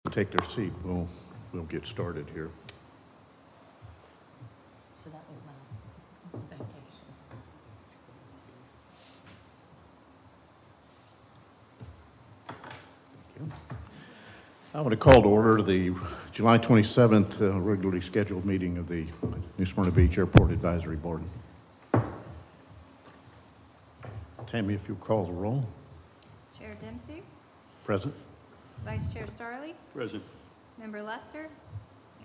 take their seat, we'll get started here. So that was my vacation. I want to call to order the July 27th regularly scheduled meeting of the New Smyrna Beach Airport Advisory Board. Tammy, if you'll call the roll. Chair Dempsey, Present. Vice Chair Starley, Present. Member Lester,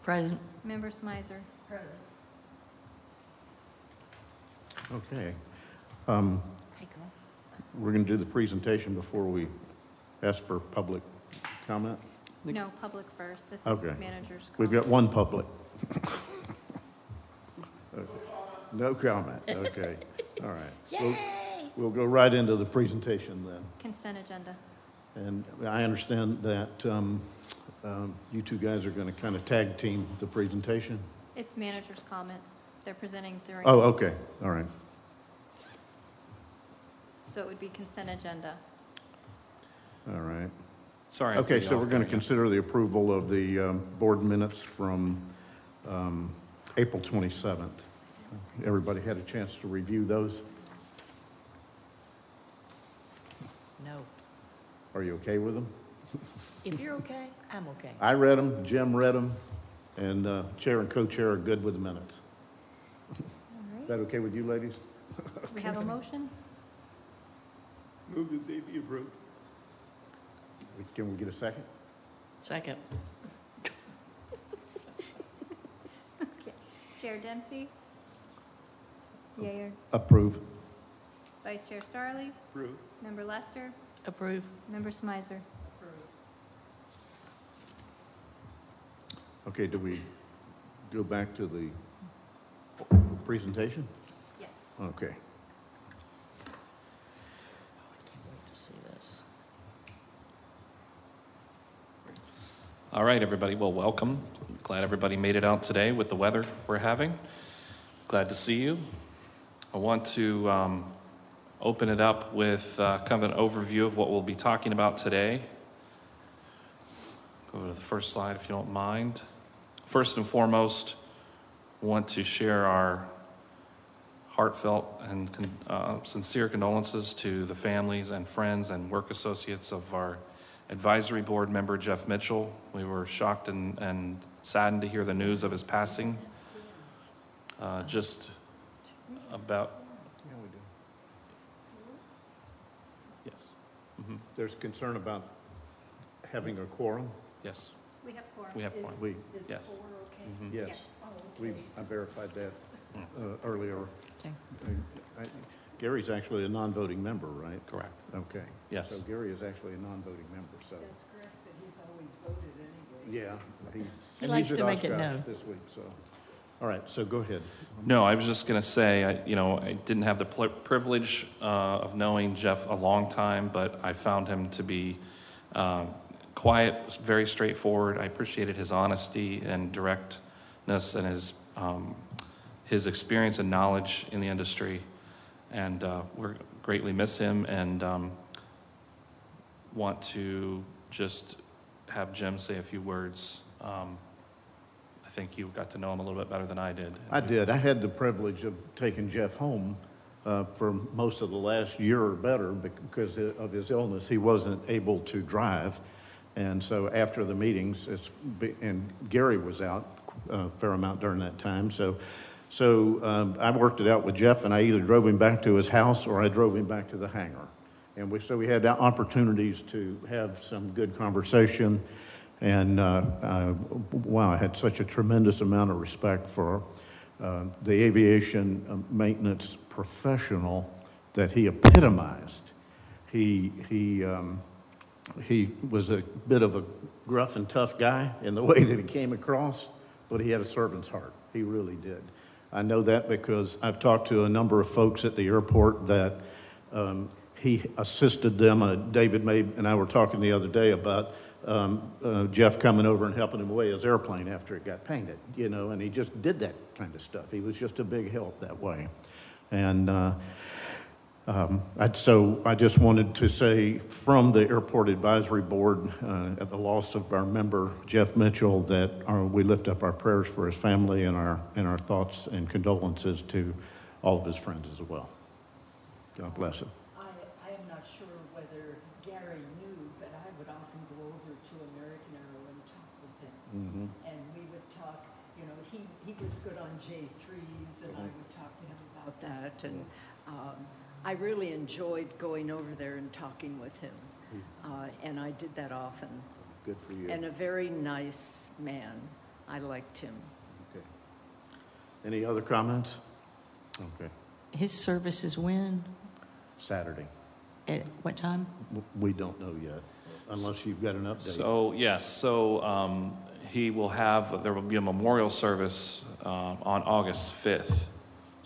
Present. Member Smizer. Present. Okay. Hey, girl. We're going to do the presentation before we ask for public comment. No, public first. This is Okay. manager's We've comment. got one public. Okay. No comment, okay. All right. We'll go right into the presentation then. Consent agenda. And I understand that you two guys are going to kind of tag team the presentation? It's manager's comments. They're presenting during. Oh, okay, all right. So it would be consent agenda. All right. Sorry. Okay, so we're going to consider the approval of the board minutes from April 27th. Everybody had a chance to review those? No. Are you okay with them? If you're okay, I'm okay. I read them, Jim read them, and chair and co-chair are good with the minutes. All Is right. that okay with you, ladies? We have a motion? Move that they be approved. Can we get a second? Second. Okay. Chair Dempsey? Yea or Approve. Vice Chair Starley? Approved. Member Lester? Approve. Member Smizer. Okay, do we go back to the presentation? Yes. Okay. I can't wait to see this. All right, everybody. Well, welcome. Glad everybody made it out today with the weather we're having. Glad to see you. I want to open it up with kind of an overview of what we'll be talking about today. Go to the first slide if you don't mind. First and foremost, I want to share our heartfelt and sincere condolences to the families and friends and work associates of our advisory board member, Jeff Mitchell. We were shocked and saddened to hear the news of his passing. Just about, Yeah, we do. yes. Mhm. There's concern about having a quorum? Yes, We have quorum. we have one. We, Yes. Mhm. yes, Yeah. I verified that earlier. Okay. I- Gary's actually a non-voting member, right? Correct. Okay. Yes. So Gary is actually a non-voting member, so. That's correct, but he's always voted anyway. Yeah. He and likes he's to at make it Oshkosh known. This week, so. All right, so go ahead. No, I was just going to say, I didn't have the privilege of knowing Jeff a long time, but I found him to be quiet, very straightforward. I appreciated his honesty and directness and his experience and knowledge in the industry. And we're greatly miss him and want to just have Jim say a few words. I think you got to know him a little bit better than I did. I did. I had the privilege of taking Jeff home for most of the last year or better because of his illness. He wasn't able to drive. And so after the meetings, and Gary was out a fair amount during that time. So I worked it out with Jeff, and I either drove him back to his house or I drove him back to the hangar. And we had opportunities to have some good conversation. And wow, I had such a tremendous amount of respect for the aviation maintenance professional that he epitomized. He was a bit of a gruff and tough guy in the way that he came across, but he had a servant's heart. He really did. I know that because I've talked to a number of folks at the airport that he assisted them. David May and I were talking the other day about Jeff coming over and helping him away his airplane after it got painted, and he just did that kind of stuff. He was just a big help that way. And So I just wanted to say from the Airport Advisory Board, at the loss of our member, Jeff Mitchell, that we lift up our prayers for his family and our thoughts and condolences to all of his friends as well. God bless him. I am not sure whether Gary knew, but I would often go over to American Aero and talk with him. Mhm. And we would talk, you know, he was good on J3s, and I would talk to him about that. And I really enjoyed going over there and talking with him. And I did that often. Good for you. And a very nice man. I liked him. Okay. Any other comments? Okay. His service is when? Saturday. At what time? We don't know yet, unless you've got an update. So, yes, so there will be a memorial service on August 5th.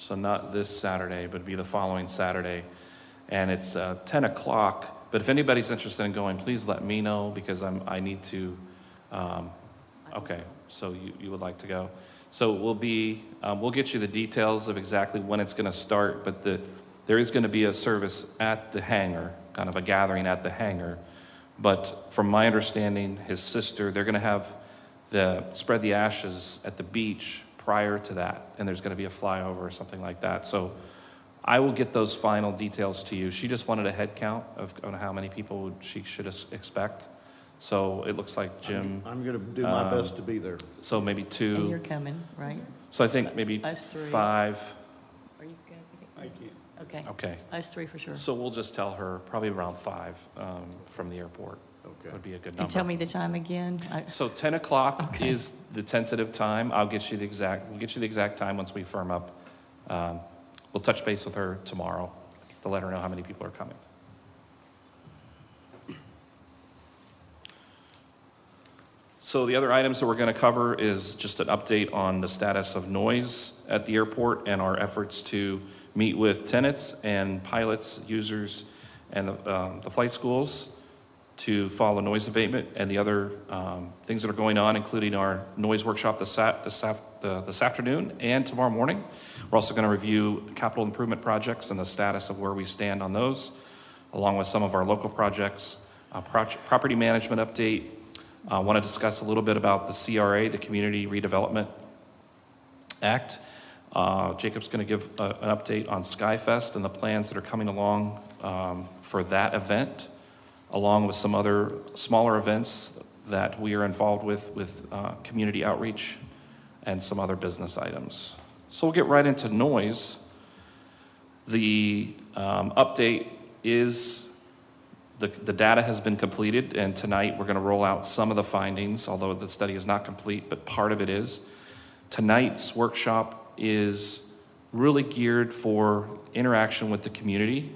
So not this Saturday, but be the following Saturday. And it's 10 o'clock. But if anybody's interested in going, please let me know, because I need to, okay, so you would like to go. So we'll get you the details of exactly when it's going to start, but there is going to be a service at the hangar, kind of a gathering at the hangar. But from my understanding, his sister, they're going to have spread the ashes at the beach prior to that, and there's going to be a flyover or something like that. So I will get those final details to you. She just wanted a head count on how many people she should expect. So it looks like Jim. I'm going to do my best to be there. So maybe And you're 2. coming, right? So I think maybe Us 3. 5. Are you going to I can't. Okay. Okay. Us 3 for sure. So we'll just tell her probably around 5 from the airport. Okay. Would be a good number. And tell me the time again. So 10 o'clock Okay. is the tentative time. We'll get you the exact time once we firm up. We'll touch base with her tomorrow to let her know how many people are coming. So the other items that we're going to cover is just an update on the status of noise at the airport and our efforts to meet with tenants and pilots, users, and the flight schools to follow noise abatement and the other things that are going on, including our noise workshop this afternoon and tomorrow morning. We're also going to review capital improvement projects and the status of where we stand on those, along with some of our local projects, property management update. I want to discuss a little bit about the CRA, the Community Redevelopment Act. Jacob's going to give an update on Skyfest and the plans that are coming along for that event, along with some other smaller events that we are involved with community outreach and some other business items. So we'll get right into noise. The update is the data has been completed, and tonight we're going to roll out some of the findings, although the study is not complete, but part of it is. Tonight's workshop is really geared for interaction with the community,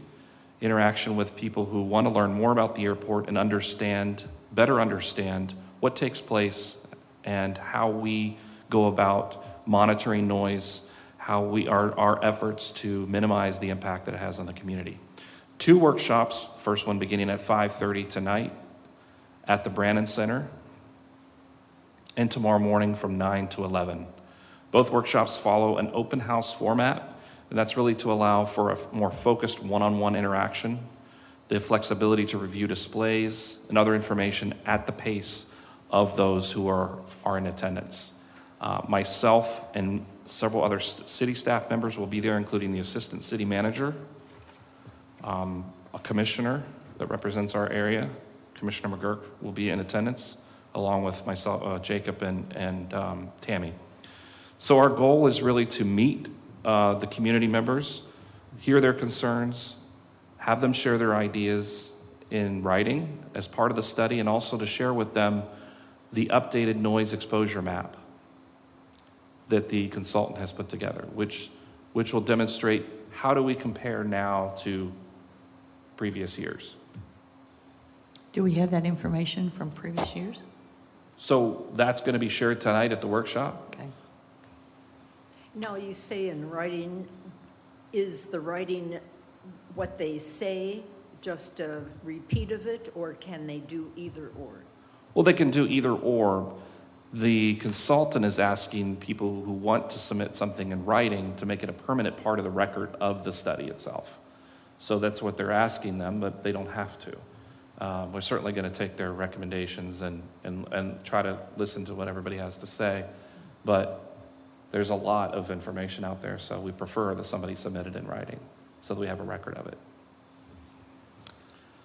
interaction with people who want to learn more about the airport and better understand what takes place and how we go about monitoring noise, our efforts to minimize the impact that it has on the community. 2 workshops, first one beginning at 5:30 tonight at the Brannan Center, and tomorrow morning from 9 to 11. Both workshops follow an open house format, and that's really to allow for a more focused one-on-one interaction, the flexibility to review displays and other information at the pace of those who are in attendance. Myself and several other city staff members will be there, including the assistant city manager, a commissioner that represents our area, Commissioner McGurk, will be in attendance, along with myself, Jacob, and Tammy. So our goal is really to meet the community members, hear their concerns, have them share their ideas in writing as part of the study, and also to share with them the updated noise exposure map that the consultant has put together, which will demonstrate how do we compare now to previous years. Do we have that information from previous years? So that's going to be shared tonight at the workshop. Okay. Now, you say in writing, is the writing what they say, just a repeat of it, or can they do either or? Well, they can do either or. The consultant is asking people who want to submit something in writing to make it a permanent part of the record of the study itself. So that's what they're asking them, but they don't have to. We're certainly going to take their recommendations and try to listen to what everybody has to say. But there's a lot of information out there, so we prefer that somebody submit it in writing so that we have a record of it.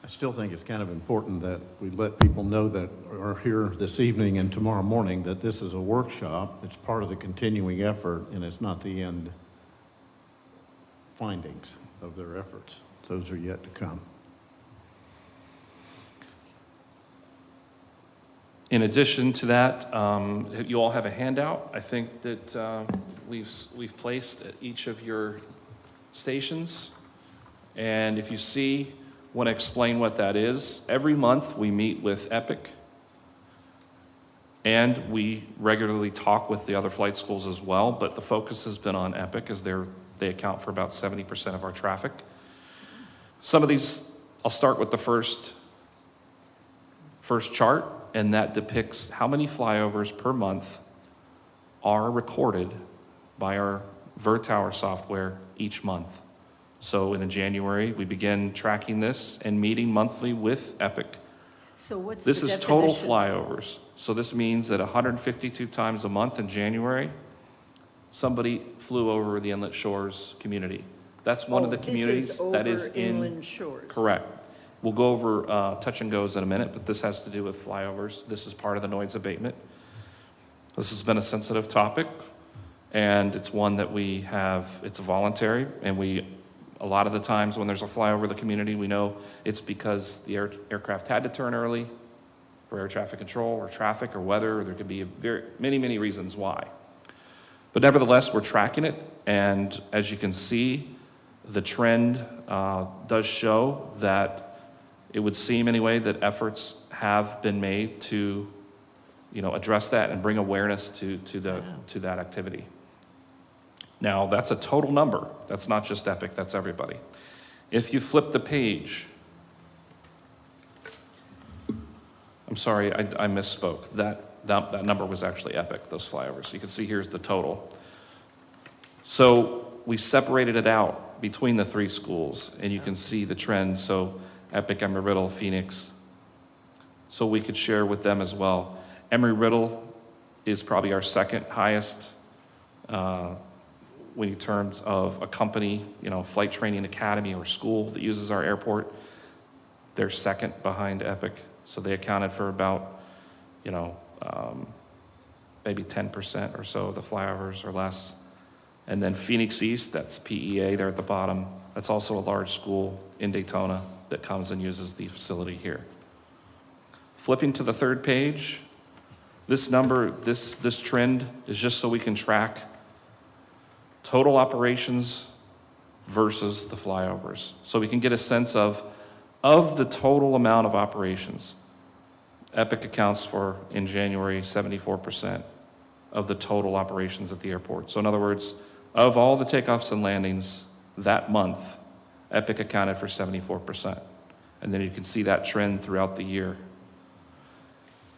I still think it's kind of important that we let people know that are here this evening and tomorrow morning that this is a workshop. It's part of the continuing effort, and it's not the end findings of their efforts. Those are yet to come. In addition to that, you all have a handout. I think that we've placed at each of your stations. And if you see, I want to explain what that is. Every month we meet with Epic, and we regularly talk with the other flight schools as well, but the focus has been on Epic as they account for about 70% of our traffic. Some of these, I'll start with the first chart, and that depicts how many flyovers per month are recorded by our VerTower software each month. So in January, we begin tracking this and meeting monthly with Epic. So what's This the is total definition? flyovers. So this means that 152 times a month in January, somebody flew over the Inlet Shores community. That's one of the communities that is This is over in. Inland Shores. Correct. We'll go over touch and goes in a minute, but this has to do with flyovers. This is part of the noise abatement. This has been a sensitive topic, and it's one that we have, it's voluntary, and a lot of the times when there's a flyover of the community, we know it's because the aircraft had to turn early for air traffic control or traffic or weather, or there could be many reasons why. But nevertheless, we're tracking it, and as you can see, the trend does show that it would seem anyway that efforts have been made to, address that and bring awareness to that activity. Now, that's a total number. That's not just Epic, that's everybody. If you flip the page, I'm sorry, I misspoke. That number was actually Epic, those flyovers. You can see here's the total. So we separated it out between the three schools, and you can see the trend. So Epic, Embry-Riddle, Phoenix. So we could share with them as well. Embry-Riddle is probably our second highest in terms of a company, flight training academy or school that uses our airport. They're second behind Epic. So they accounted for about, maybe 10% or so of the flyovers or less. And then Phoenix East, that's PEA there at the bottom. That's also a large school in Daytona that comes and uses the facility here. Flipping to the third page, this number, this trend is just so we can track total operations versus the flyovers. So we can get a sense of the total amount of operations. Epic accounts for, in January, 74% of the total operations at the airport. So in other words, of all the takeoffs and landings that month, Epic accounted for 74%. And then you can see that trend throughout the year.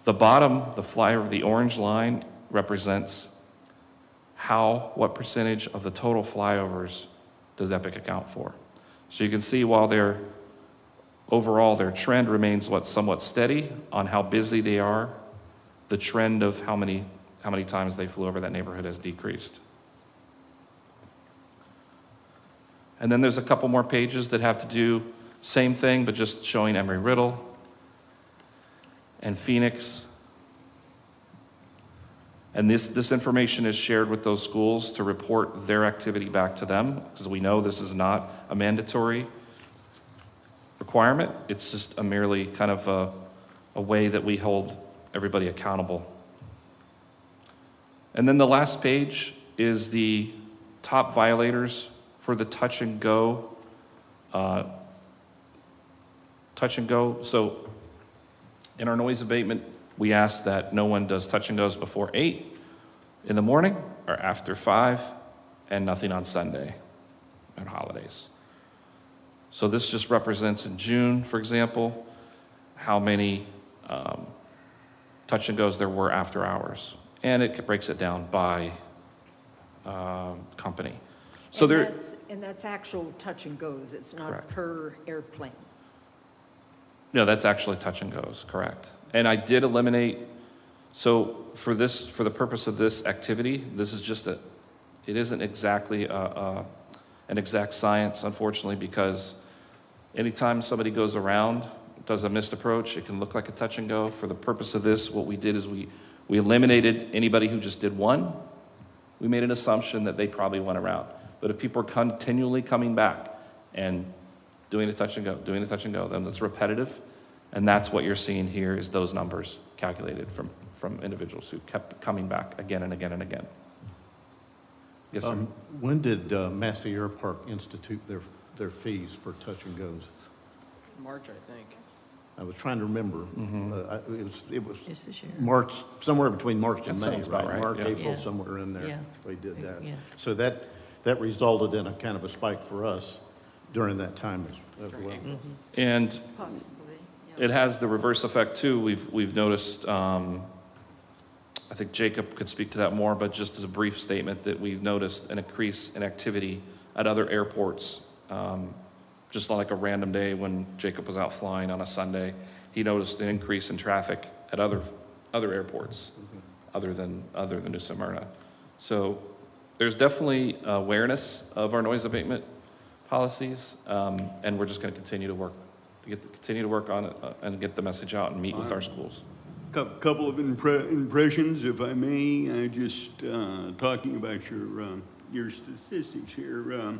The bottom, the flyover, the orange line, represents what percentage of the total flyovers does Epic account for. So you can see while overall their trend remains somewhat steady on how busy they are, the trend of how many times they flew over that neighborhood has decreased. And then there's a couple more pages that have to do same thing, but just showing Embry-Riddle and Phoenix. And this information is shared with those schools to report their activity back to them, because we know this is not a mandatory requirement. It's just a merely kind of a way that we hold everybody accountable. And then the last page is the top violators for the touch and go. So in our noise abatement, we ask that no one does touch and goes before 8 in the morning or after 5, and nothing on Sunday and holidays. So this just represents in June, for example, how many touch and goes there were after hours. And it breaks it down by company. So And there, And that's actual touch and goes, it's not Correct. per airplane. no, that's actually touch and goes, correct. And I did eliminate, so for the purpose of this activity, this is just it isn't exactly an exact science, unfortunately, because anytime somebody goes around, does a missed approach, it can look like a touch and go. For the purpose of this, what we did is we eliminated anybody who just did one. We made an assumption that they probably went around. But if people are continually coming back and doing the touch and go, then it's repetitive. And that's what you're seeing here is those numbers calculated from individuals who kept coming back again and again and again. Yes, sir. When did Massey Air Park institute their fees for touch and goes? March, I think. I was trying to remember. It was Just this year. March, somewhere between March and That May, sounds about right? right, March, yeah. April, Yeah. somewhere in there. Yeah. We did that. Yeah. So that resulted in a kind of a spike for us during that time as well. And Possibly, it has the reverse effect too. We've noticed, I think Jacob could speak to that more, but just as a brief statement that we've noticed an increase in activity at other airports. Just like a random day when Jacob was out flying on a Sunday, he noticed an increase in traffic at other airports other than New Smyrna. So there's definitely awareness of our noise abatement policies, and we're just going to continue to work on it and get the message out and meet with our schools. Couple of impressions, if I may. Just talking about your statistics here.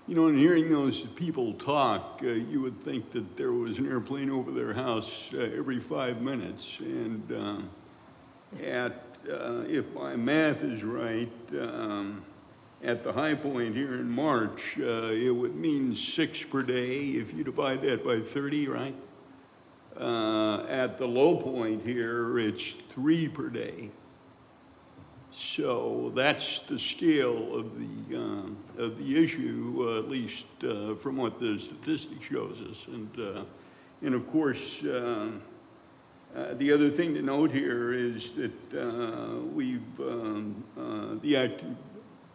You know, in hearing those people talk, you would think that there was an airplane over their house every 5 minutes. And if my math is right, at the high point here in March, it would mean 6 per day if you divide that by 30, right? At the low point here, it's 3 per day. So that's the scale of the issue, at least from what the statistic shows us. And of course, the other thing to note here is that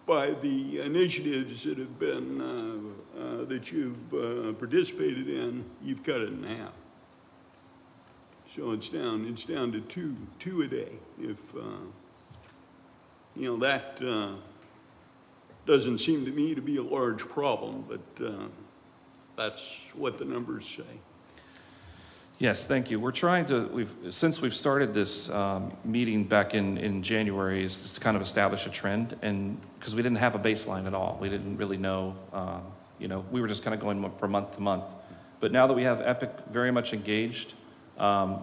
by the initiatives that have been that you've participated in, you've cut it in half. So it's down to two a day. If you know, that doesn't seem to me to be a large problem, but that's what the numbers say. Yes, thank you. We're trying to, since we've started this meeting back in January, is just to kind of establish a trend, and because we didn't have a baseline at all. We didn't really know, we were just kind of going from month to month. But now that we have Epic very much engaged,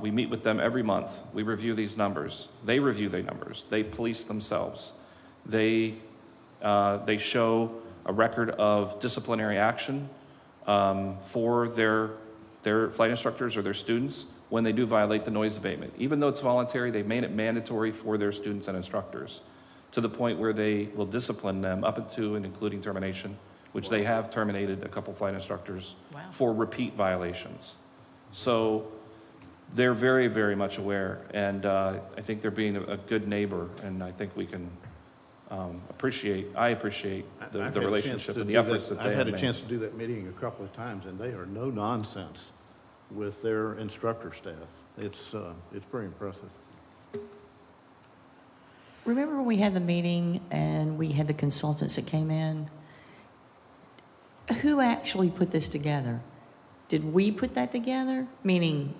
we meet with them every month. We review these numbers. They review their numbers. They police themselves. They show a record of disciplinary action for their flight instructors or their students when they do violate the noise abatement. Even though it's voluntary, they've made it mandatory for their students and instructors to the point where they will discipline them up to and including termination, which they have terminated a couple flight instructors for repeat violations. So they're very, very much aware, and I think they're being a good neighbor, and I think we can appreciate the relationship and the efforts that they have made. I've had a chance to do that meeting a couple of times, and they are no nonsense with their instructor staff. It's pretty impressive. Remember when we had the meeting and we had the consultants that came in? Who actually put this together? Did we put that together? Meaning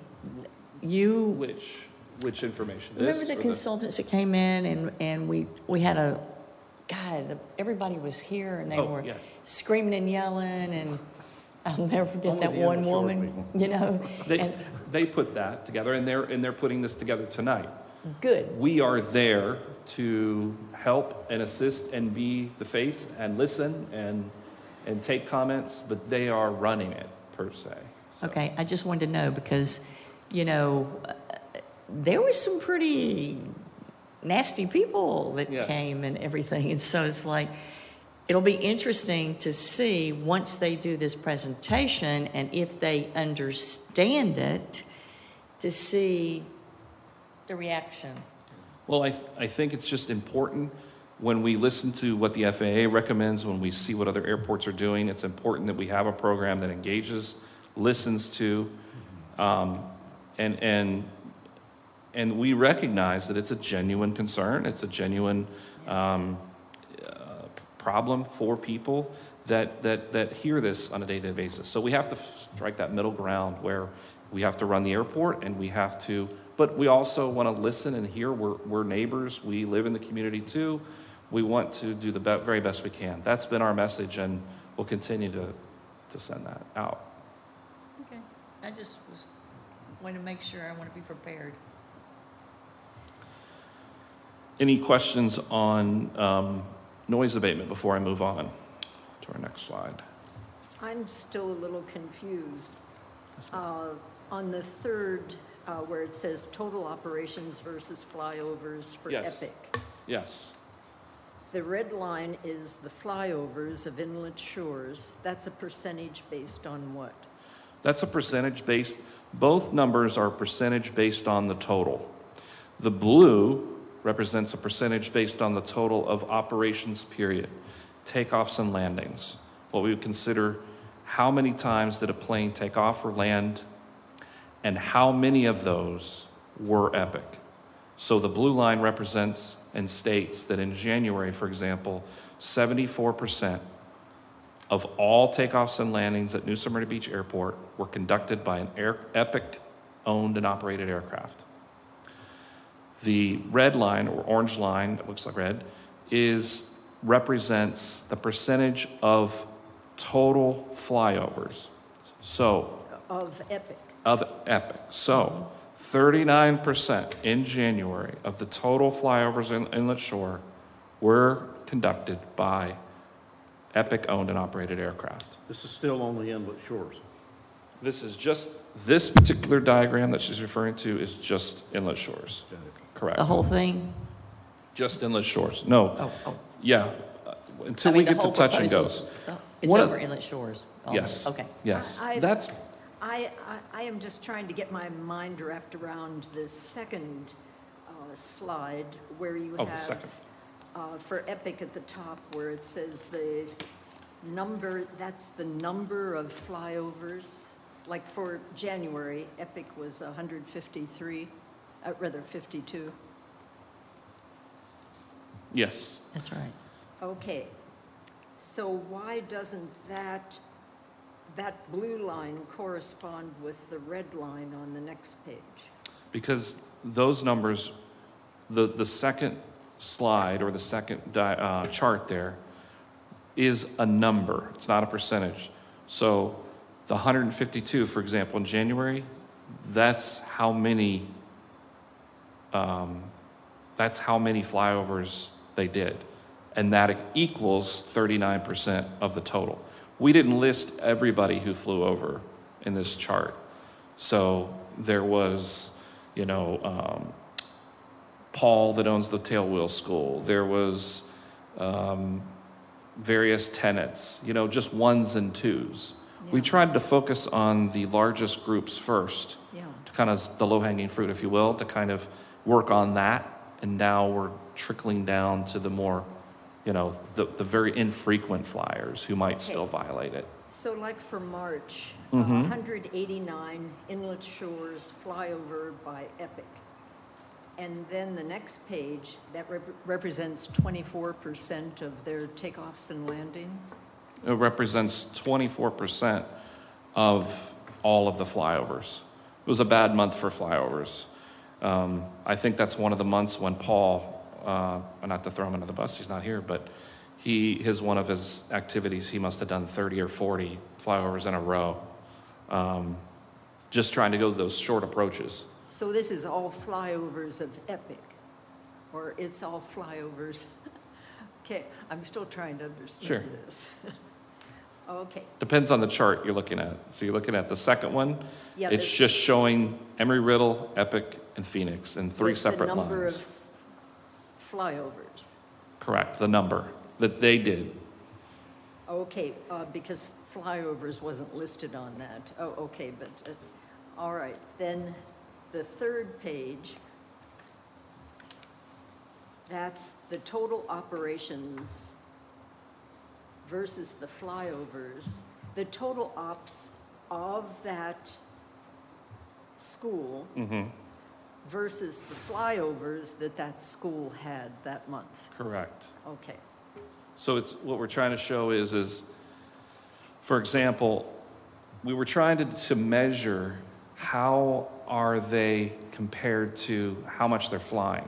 you? Which information? Remember This the or consultants that came in and we had everybody was here and they Oh, were yes. screaming and yelling, and I'll never forget Only that the one immature woman, people. They put that together, and they're putting this together tonight. good. We are there to help and assist and be the face and listen and take comments, but they are running it per se. So. Okay, I just wanted to know because, there was some pretty nasty people that Yes. came and everything. And so it's like, it'll be interesting to see once they do this presentation and if they understand it, to see the reaction. Well, I think it's just important when we listen to what the FAA recommends, when we see what other airports are doing, it's important that we have a program that engages, listens to, and we recognize that it's a genuine concern. It's a genuine problem for people that hear this on a day-to-day basis. So we have to strike that middle ground where we have to run the airport and we have to, but we also want to listen and hear. We're neighbors. We live in the community too. We want to do the very best we can. That's been our message, and we'll continue to send that out. Okay. I just want to make sure, I want to be prepared. Any questions on noise abatement before I move on to our next slide? I'm still a little confused. On the third, where it says total operations versus flyovers for Yes. Epic. Yes. The red line is the flyovers of inlet shores. That's a percentage based on what? That's a percentage based, both numbers are percentage based on the total. The blue represents a percentage based on the total of operations period, takeoffs and landings. What we would consider how many times did a plane take off or land, and how many of those were Epic. So the blue line represents and states that in January, for example, 74% of all takeoffs and landings at New Smyrna Beach Airport were conducted by an Epic owned and operated aircraft. The red line, or orange line, it looks like red, represents the percentage of total flyovers. So, Of Epic. of Epic. So, 39% in January of the total flyovers in Inlet Shore were conducted by Epic owned and operated aircraft. This is still on the inlet shores. This particular diagram that she's referring to is just Inlet Shores. Correct. The whole thing? Just Inlet Shores. No. Oh. Yeah. Until I mean, we the get to whole touch and proposal's- goes. It's One of- over Inlet Shores. Oh, Yes. Okay. Yes. I That's am just trying to get my mind wrapped around the second slide where you Oh, the have second. For Epic at the top where it says the number, that's the number of flyovers. Like for January, Epic was 153, rather 52. yes. That's right. Okay, so why doesn't that blue line correspond with the red line on the next page? Because those numbers, the second slide or the second chart there is a number. It's not a percentage. So the 152, for example, in January, that's how many flyovers they did. And that equals 39% of the total. We didn't list everybody who flew over in this chart. So there was, Paul that owns the Tailwheel School. There was various tenants, just ones and twos. We Yeah. tried to focus on the largest groups first, Yeah. to kind of the low-hanging fruit, if you will, to kind of work on that. And now we're trickling down to the more, the very infrequent flyers who might still violate it. So like for March, Mm-hmm. 189 inlet shores flyover by Epic. And then the next page, that represents 24% of their takeoffs and landings? It represents 24% of all of the flyovers. It was a bad month for flyovers. I think that's one of the months when Paul, not to throw him under the bus, he's not here, but one of his activities, he must have done 30 or 40 flyovers in a row, just trying to go those short approaches. So this is all flyovers of Epic, or it's all flyovers? Okay, I'm still trying to understand Sure. this. Okay, Depends on the chart you're looking at. So you're looking at the second one. Yeah, It's this- just showing Embry-Riddle, Epic, and Phoenix in three with separate the number lines. of flyovers. Correct, the number that they did. Okay, because flyovers wasn't listed on that. Oh, okay, but, all right. Then the third page, that's the total operations versus the flyovers. The total ops of that school versus the flyovers that school had that month. Correct. Okay. So it's, what we're trying to show is, for example, we were trying to measure how are they compared to how much they're flying.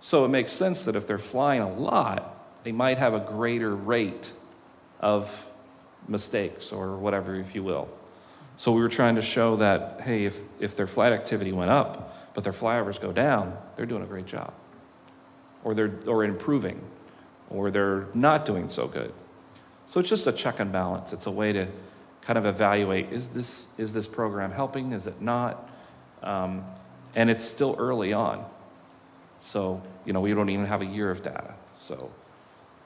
So it makes sense that if they're flying a lot, they might have a greater rate of mistakes or whatever, if you will. So we were trying to show that, hey, if their flight activity went up, but their flyovers go down, they're doing a great job. Or improving, or they're not doing so good. So it's just a check and balance. It's a way to kind of evaluate, is this program helping? Is it not? And it's still early on. So, we don't even have a year of data. So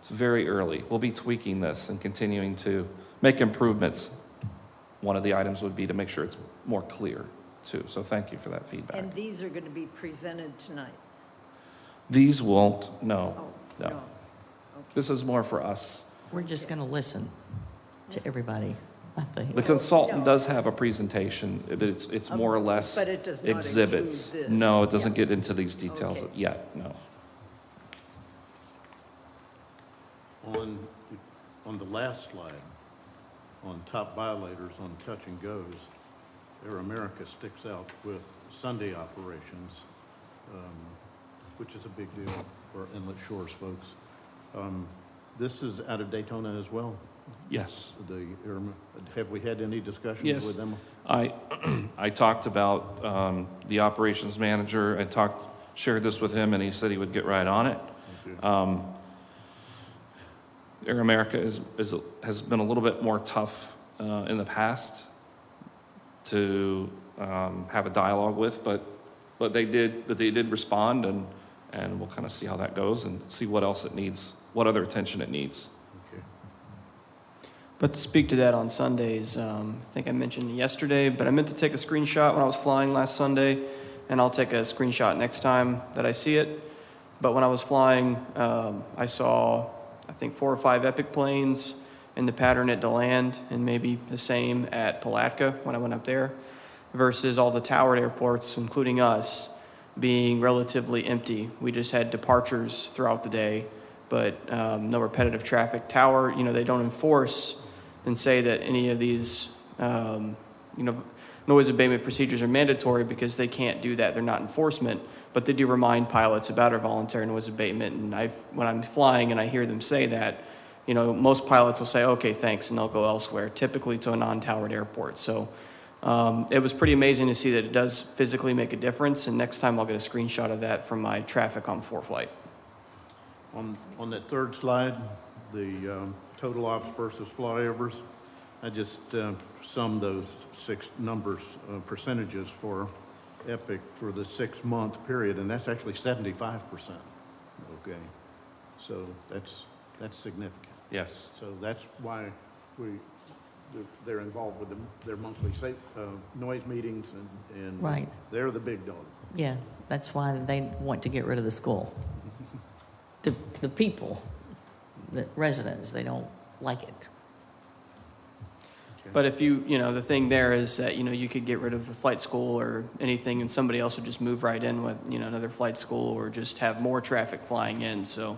it's very early. We'll be tweaking this and continuing to make improvements. One of the items would be to make sure it's more clear, too. So thank you for that feedback. And these are going to be presented tonight? These won't, no. Oh, No. no. This is more for us. We're just going to listen to everybody, I think. The consultant No. does have a presentation, but it's more or less But it does not exhibits. include this. No, it doesn't Yeah. get into these details Okay. yet, no. On the last slide, on top violators on touch and goes, Air America sticks out with Sunday operations, which is a big deal for Inlet Shores folks. This is out of Daytona as well. Yes. Have we had any discussions Yes. with them? I talked about the operations manager. Shared this with him, and he said he would get right on it. Okay. Air America has been a little bit more tough in the past to have a dialogue with, but they did respond, and we'll kind of see how that goes and see what else it needs, what other attention it needs. Okay. But to speak to that on Sundays, I think I mentioned yesterday, but I meant to take a screenshot when I was flying last Sunday, and I'll take a screenshot next time that I see it. But when I was flying, I saw, I think, 4 or 5 Epic planes in the pattern at DeLand, and maybe the same at Palatka when I went up there, versus all the towered airports, including us, being relatively empty. We just had departures throughout the day, but no repetitive traffic. Tower, they don't enforce and say that any of these, noise abatement procedures are mandatory because they can't do that. They're not enforcement, but they do remind pilots about our voluntary noise abatement. And when I'm flying and I hear them say that, most pilots will say, okay, thanks, and they'll go elsewhere, typically to a non-towered airport. So it was pretty amazing to see that it does physically make a difference. And next time I'll get a screenshot of that from my traffic on 4 flight. On that third slide, the total ops versus flyovers, I just summed those 6 numbers, percentages for Epic for the 6-month period, and that's actually 75%. Okay, so that's significant. Yes. So that's why they're involved with their monthly noise meetings, and Right. they're the big dog. Yeah, that's why they want to get rid of the school. The people, the residents, they don't like it. But if the thing there is that, you could get rid of the flight school or anything, and somebody else would just move right in with, another flight school, or just have more traffic flying in. So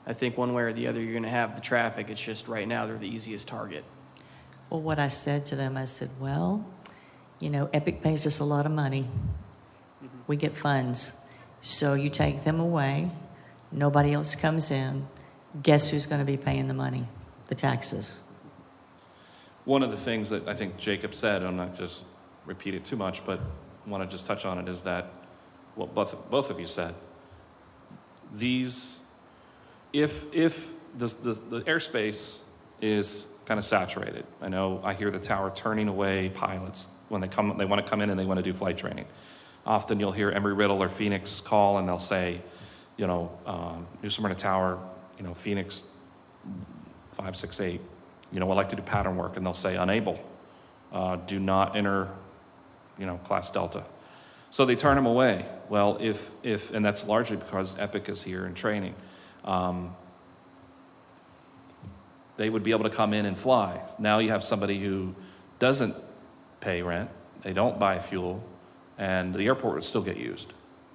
I think one way or the other, you're going to have the traffic. It's just right now they're the easiest target. Well, what I said to them, I said, well, Epic pays us a lot of money. We get funds. So you take them away, nobody else comes in. Guess who's going to be paying the money? The taxes. One of the things that I think Jacob said, I'm not just repeat it too much, but want to just touch on it, is that what both of you said. If the airspace is kind of saturated, I hear the tower turning away pilots when they want to come in and they want to do flight training. Often you'll hear Embry-Riddle or Phoenix call and they'll say, New Smyrna Tower, Phoenix 568. I'd like to do pattern work, and they'll say unable, do not enter, class Delta. So they turn them away. Well, and that's largely because Epic is here in training. They would be able to come in and fly. Now you have somebody who doesn't pay rent, they don't buy fuel, and the airport would still get used.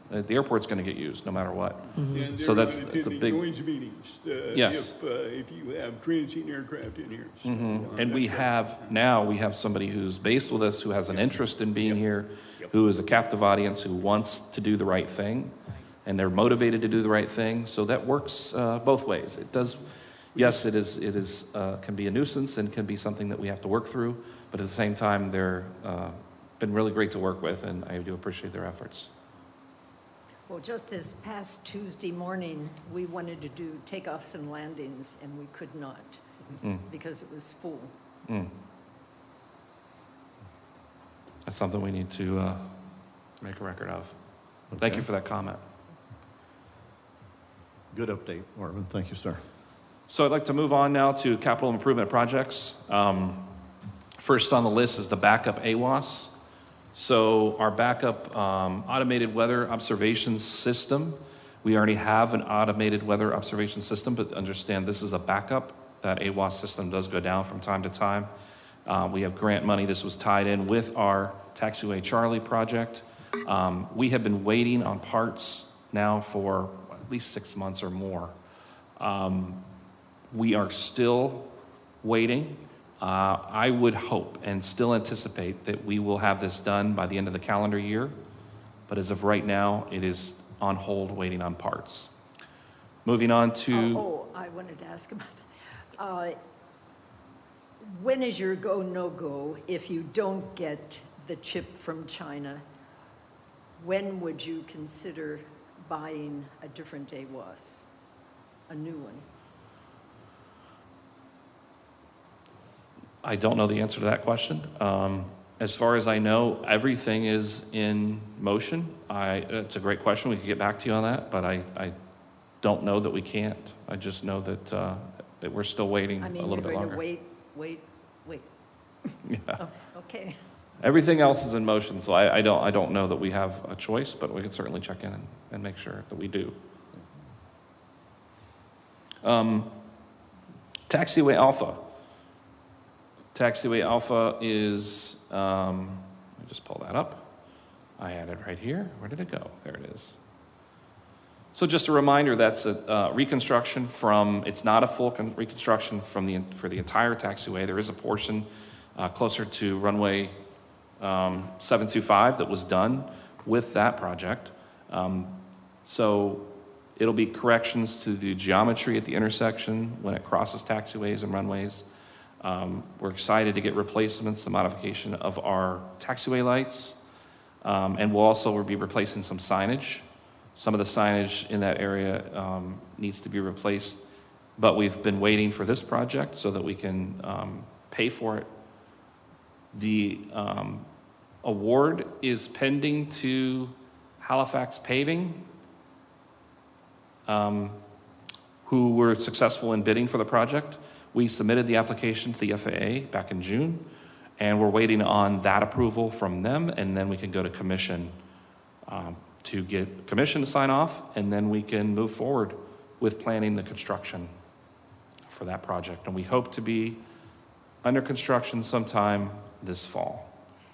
The airport's going to get used no matter what. And So they're that's not a attending big. noise meetings. Yes. If you have transient aircraft in here. So, And we that's right. have somebody who's based with us, who has an interest in being here, who is a captive audience, who wants to do the right thing, and they're motivated to do the right thing. So that works both ways. It does. Yes, it is can be a nuisance and can be something that we have to work through, but at the same time, they're been really great to work with, and I do appreciate their efforts. Well, just this past Tuesday morning, we wanted to do takeoffs and landings, and we could not because it was full. That's something we need to make a record of. Thank you for that comment. Good update, Marvin. Thank you, sir. So I'd like to move on now to capital improvement projects. First on the list is the backup AWAS. So our backup automated weather observation system, we already have an automated weather observation system, but understand this is a backup. That AWAS system does go down from time to time. We have grant money. This was tied in with our Taxiway Charlie project. We have been waiting on parts now for at least 6 months or more. We are still waiting. I would hope and still anticipate that we will have this done by the end of the calendar year. But as of right now, it is on hold, waiting on parts. Moving on to... I wanted to ask about that. When is your go, no-go if you don't get the chip from China? When would you consider buying a different AWAS, a new one? I don't know the answer to that question. As far as I know, everything is in motion. It's a great question. We could get back to you on that, but I don't know that we can't. I just know that we're still waiting I mean, a little bit you're longer. going to wait. Yeah. Oh, okay. Everything else is in motion, so I don't know that we have a choice, but we can certainly check in and make sure that we do. Taxiway Alpha. Taxiway Alpha is, let me just pull that up. I had it right here. Where did it go? There it is. So just a reminder, that's a reconstruction from, it's not a full reconstruction for the entire taxiway. There is a portion closer to runway 725 that was done with that project. So it'll be corrections to the geometry at the intersection when it crosses taxiways and runways. We're excited to get replacements, the modification of our taxiway lights, and we'll also be replacing some signage. Some of the signage in that area needs to be replaced, but we've been waiting for this project so that we can pay for it. The award is pending to Halifax Paving, who were successful in bidding for the project. We submitted the application to the FAA back in June, and we're waiting on that approval from them, and then we can go to commission to get commission to sign off, and then we can move forward with planning the construction for that project. And we hope to be under construction sometime this fall.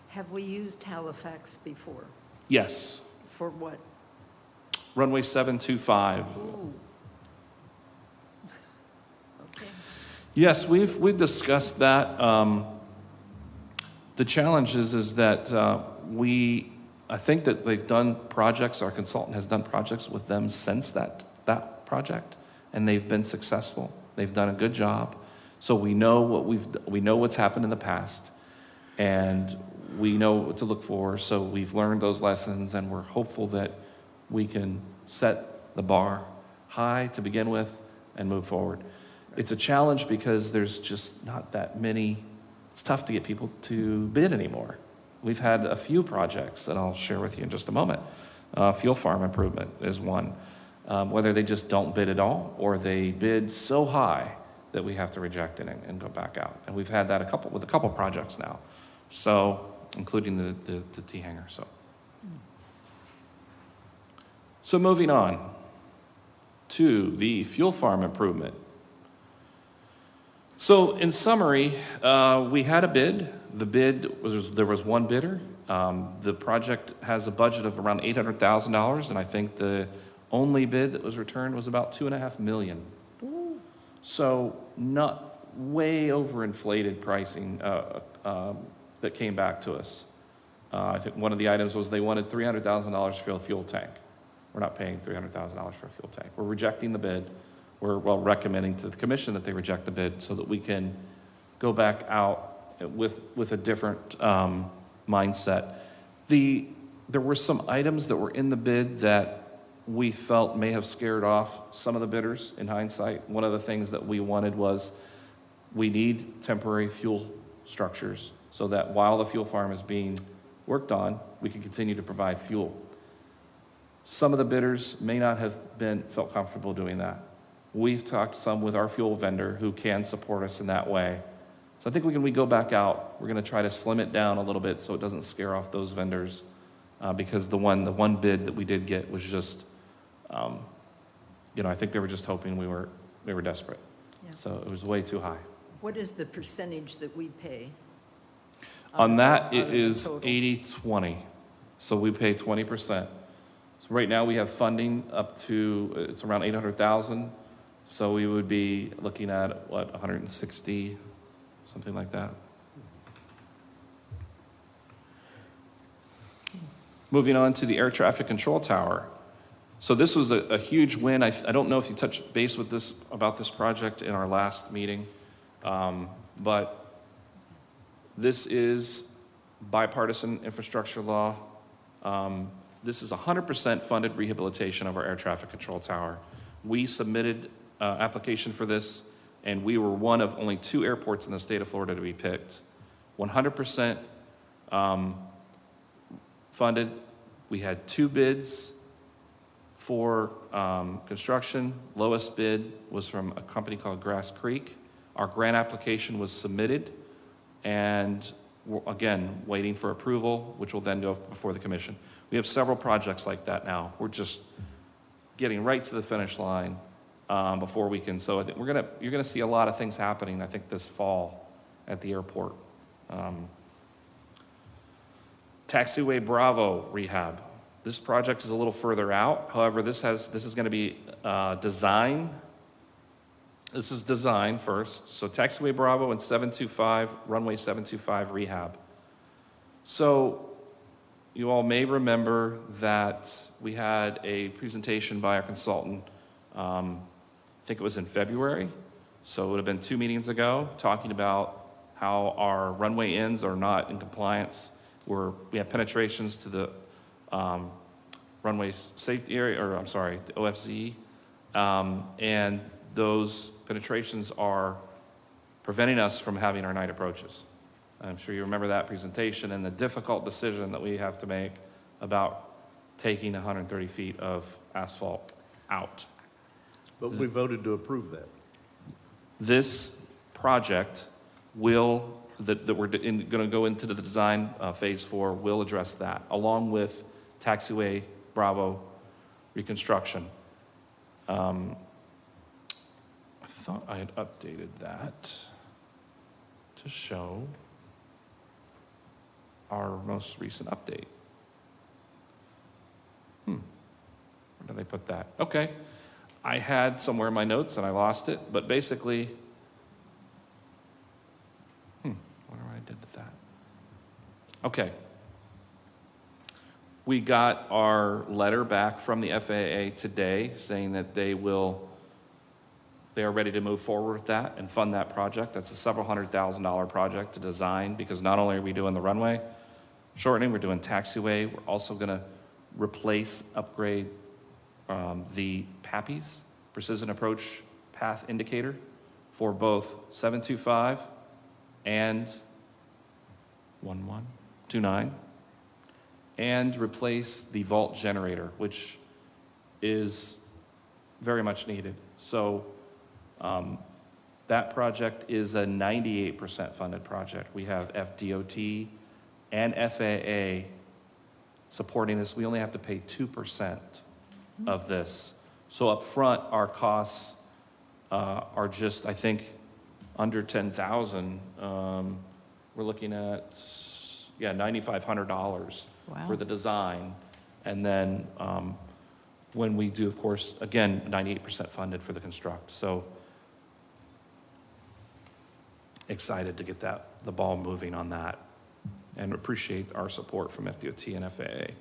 Have we used Halifax before? Yes, For what? runway 725. Ooh. Okay. Yes, we've discussed that. The challenge is that I think that they've done projects, our consultant has done projects with them since that project, and they've been successful. They've done a good job. So we know what's happened in the past, and we know what to look for. So we've learned those lessons, and we're hopeful that we can set the bar high to begin with and move forward. It's a challenge because there's just not that many. It's tough to get people to bid anymore. We've had a few projects that I'll share with you in just a moment. Fuel farm improvement is one. Whether they just don't bid at all or they bid so high that we have to reject it and go back out. And we've had that with a couple projects now, so including the T-hanger. So So moving on to the fuel farm improvement. So in summary, we had a bid. There was one bidder. The project has a budget of around $800,000, and I think the only bid that was returned was about $2.5 million. So not way overinflated pricing that came back to us. I think one of the items was they wanted $300,000 for a fuel tank. We're not paying $300,000 for a fuel tank. We're rejecting the bid. We're recommending to the commission that they reject the bid so that we can go back out with a different mindset. There were some items that were in the bid that we felt may have scared off some of the bidders in hindsight. One of the things that we wanted was we need temporary fuel structures so that while the fuel farm is being worked on, we can continue to provide fuel. Some of the bidders may not have felt comfortable doing that. We've talked some with our fuel vendor who can support us in that way. So I think when we go back out, we're going to try to slim it down a little bit so it doesn't scare off those vendors, because the one bid that we did get was just, I think they were just hoping they were desperate. Yeah. So it was way too high. What is the percentage that we pay? On that, out it of the is total? 80-20. So we pay 20%. So right now we have funding up to, it's around 800,000. So we would be looking at, 160, something like that. Moving on to the air traffic control tower. So this was a huge win. I don't know if you touched base with about this project in our last meeting, but this is bipartisan infrastructure law. This is 100% funded rehabilitation of our air traffic control tower. We submitted application for this, and we were one of only 2 airports in the state of Florida to be picked. 100% funded. We had 2 bids for construction. Lowest bid was from a company called Grass Creek. Our grant application was submitted, and we're, again, waiting for approval, which will then go before the commission. We have several projects like that now. We're just getting right to the finish line before we can. So I think you're gonna see a lot of things happening, I think, this fall at the airport. Taxiway Bravo rehab. This project is a little further out. However, this is going to be design. This is design first. So Taxiway Bravo and 725, runway 725 rehab. So you all may remember that we had a presentation by our consultant, I think it was in February. So it would have been 2 meetings ago, talking about how our runway ends are not in compliance. We have penetrations to the runway safety area, the OFZ, and those penetrations are preventing us from having our night approaches. I'm sure you remember that presentation and the difficult decision that we have to make about taking 130 feet of asphalt out. But we voted to approve that. This project that we're going to go into the design phase for will address that, along with Taxiway Bravo reconstruction. I thought I had updated that to show our most recent update. Where did I put that? Okay. I had somewhere in my notes and I lost it, but basically, where I did that. Okay. We got our letter back from the FAA today saying that they are ready to move forward with that and fund that project. That's a several $100,000 project to design, because not only are we doing the runway shortening, we're doing taxiway. We're also going to upgrade the PAPIs, Precision Approach Path Indicator, for both 725 and 1129, and replace the vault generator, which is very much needed. So that project is a 98% funded project. We have FDOT and FAA supporting this. We only have to pay 2% of this. So up front, our costs are just, I think, under 10,000. We're looking at, $9,500 Wow. for the design. And then when we do, of course, again, 98% funded for the construct. So excited to get the ball moving on that, and appreciate our support from FDOT and FAA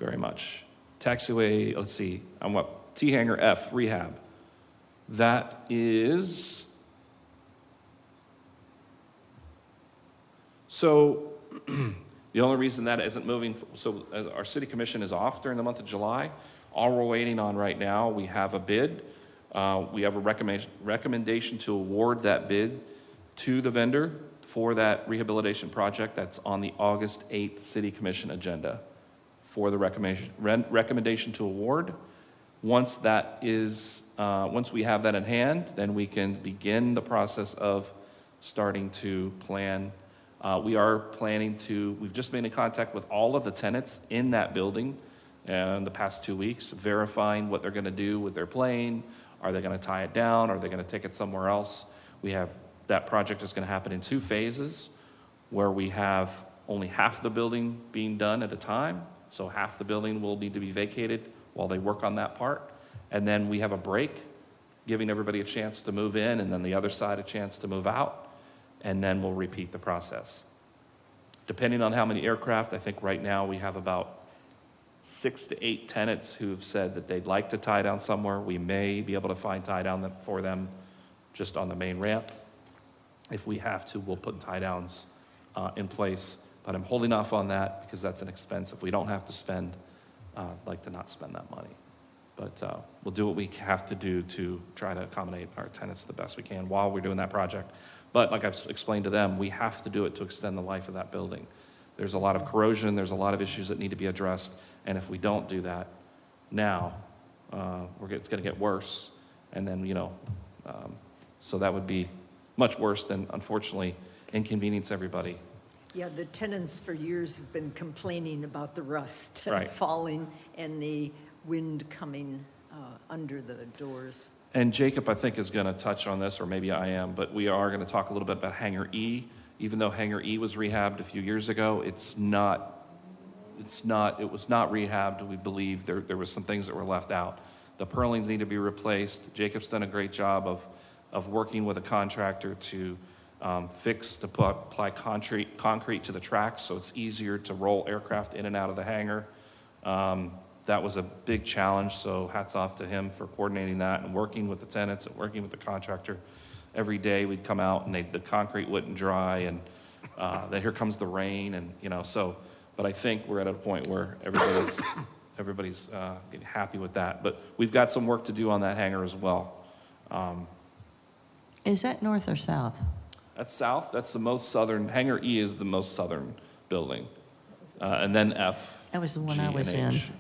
very much. Taxiway, let's see, I'm up, T-Hanger F, rehab. That is, so the only reason that isn't moving, so our city commission is off during the month of July. All we're waiting on right now, we have a bid. We have a recommendation to award that bid to the vendor for that rehabilitation project. That's on the August 8th City Commission agenda for the recommendation to award. Once that is, once we have that in hand, then we can begin the process of starting to plan. We are planning to, we've just been in contact with all of the tenants in that building in the past 2 weeks, verifying what they're going to do with their plane. Are they going to tie it down? Are they going to take it somewhere else? That project is going to happen in 2 phases, where we have only half the building being done at a time. So half the building will need to be vacated while they work on that part. And then we have a break, giving everybody a chance to move in, and then the other side a chance to move out. And then we'll repeat the process. Depending on how many aircraft, I think right now we have about 6 to 8 tenants who've said that they'd like to tie down somewhere. We may be able to find tie down for them just on the main ramp. If we have to, we'll put tie downs in place. But I'm holding off on that because that's an expense. If we don't have to spend, I'd like to not spend that money. But we'll do what we have to do to try to accommodate our tenants the best we can while we're doing that project. But like I've explained to them, we have to do it to extend the life of that building. There's a lot of corrosion, there's a lot of issues that need to be addressed, and if we don't do that now, it's going to get worse. And then, so that would be much worse than, unfortunately, inconvenience everybody. Yeah, the tenants for years have been complaining about the rust Right. falling and the wind coming under the doors. And Jacob, I think, is going to touch on this, or maybe I am, but we are going to talk a little bit about Hangar E. Even though Hangar E was rehabbed a few years ago, it was not rehabbed. We believe there was some things that were left out. The purlins need to be replaced. Jacob's done a great job of working with a contractor to apply concrete to the tracks so it's easier to roll aircraft in and out of the hangar. That was a big challenge, so hats off to him for coordinating that and working with the tenants and working with the contractor. Every day we'd come out and the concrete wouldn't dry, and then here comes the rain, and but I think we're at a point where everybody's getting happy with that. But we've got some work to do on that hangar as well. Is that north or south? That's south. That's the most southern. Hangar E is the most southern building, and then F. That was the one G, I was and in. H.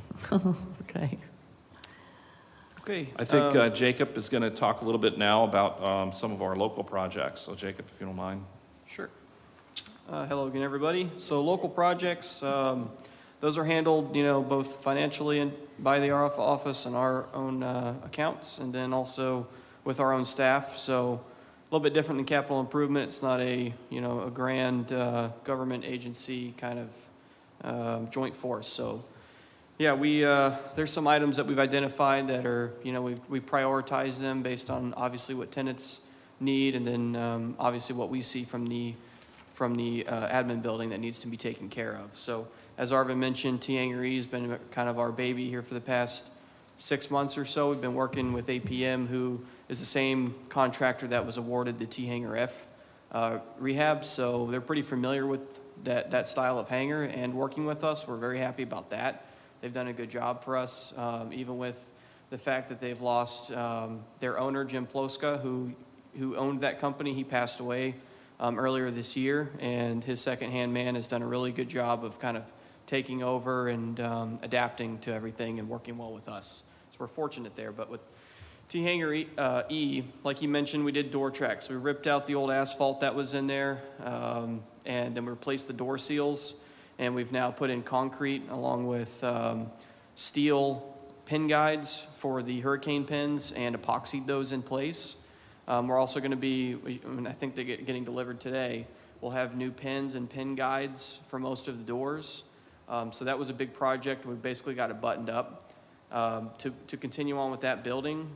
Okay. Okay. I think Jacob is going to talk a little bit now about some of our local projects. So Jacob, if you don't mind. Sure. Hello again, everybody. So local projects, those are handled, both financially and by the RF office and our own accounts, and then also with our own staff. So a little bit different than capital improvement. It's not a grand government agency kind of joint force. So yeah, there's some items that we've identified that are, we prioritize them based on obviously what tenants need, and then obviously what we see from the admin building that needs to be taken care of. So as Arvin mentioned, T-Hanger E has been kind of our baby here for the past 6 months or so. We've been working with APM, who is the same contractor that was awarded the T-Hanger F rehab. So they're pretty familiar with that style of hangar and working with us. We're very happy about that. They've done a good job for us, even with the fact that they've lost their owner, Jim Ploska, who owned that company. He passed away earlier this year, and his second-hand man has done a really good job of kind of taking over and adapting to everything and working well with us. So we're fortunate there. But with T-Hanger E, like he mentioned, we did door tracks. We ripped out the old asphalt that was in there, and then we replaced the door seals, and we've now put in concrete along with steel pin guides for the hurricane pins and epoxied those in place. We're also going to be, I think they're getting delivered today, we'll have new pins and pin guides for most of the doors. So that was a big project. We basically got it buttoned up. To continue on with that building,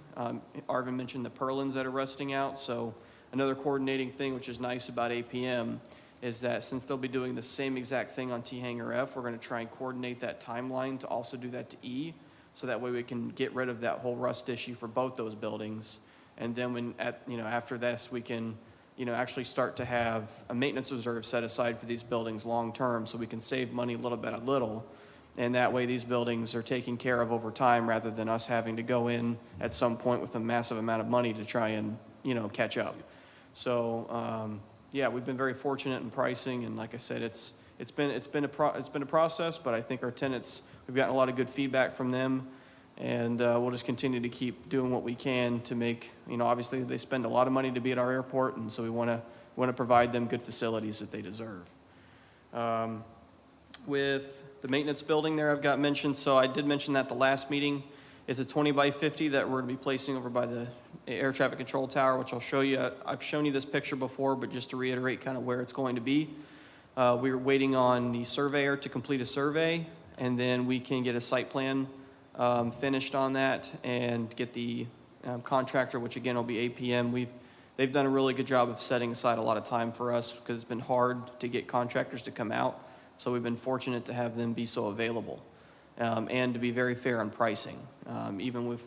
Arvin mentioned the purlins that are rusting out. So another coordinating thing, which is nice about APM, is that since they'll be doing the same exact thing on T Hangar F, we're going to try and coordinate that timeline to also do that to E, so that way we can get rid of that whole rust issue for both those buildings. And then after this, we can, actually start to have a maintenance reserve set aside for these buildings long term, so we can save money little by little. And that way these buildings are taken care of over time, rather than us having to go in at some point with a massive amount of money to try and, catch up. So, we've been very fortunate in pricing, and like I said, it's been a process, but I think our tenants, we've gotten a lot of good feedback from them, and we'll just continue to keep doing what we can to make, obviously they spend a lot of money to be at our airport, and so we want to provide them good facilities that they deserve. With the maintenance building there, I've got mentioned, so I did mention that the last meeting. It's a 20 by 50 that we're going to be placing over by the air traffic control tower, which I'll show you. I've shown you this picture before, but just to reiterate kind of where it's going to be. We're waiting on the surveyor to complete a survey, and then we can get a site plan finished on that and get the contractor, which again will be APM. They've done a really good job of setting aside a lot of time for us, because it's been hard to get contractors to come out. So we've been fortunate to have them be so available, and to be very fair on pricing. Even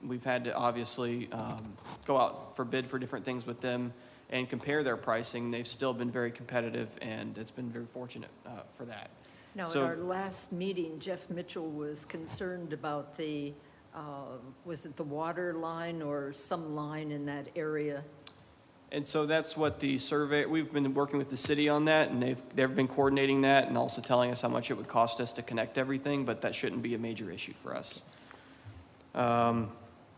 we've had to obviously go out for bid for different things with them and compare their pricing. They've still been very competitive, and it's been very fortunate for that. Now, So- at our last meeting, Jeff Mitchell was concerned about was it the water line or some line in that area? And so that's what the survey, we've been working with the city on that, and they've been coordinating that and also telling us how much it would cost us to connect everything, but that shouldn't be a major issue for us.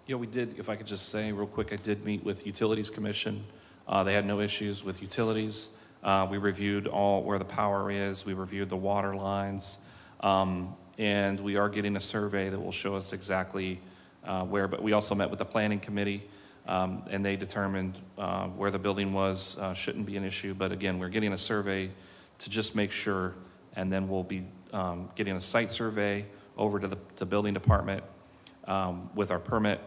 We did, if I could just say real quick, I did meet with Utilities Commission. They had no issues with utilities. We reviewed where the power is. We reviewed the water lines. And we are getting a survey that will show us exactly where. But we also met with the planning committee, and they determined where the building was shouldn't be an issue. But again, we're getting a survey to just make sure, and then we'll be getting a site survey over to the building department with our permit,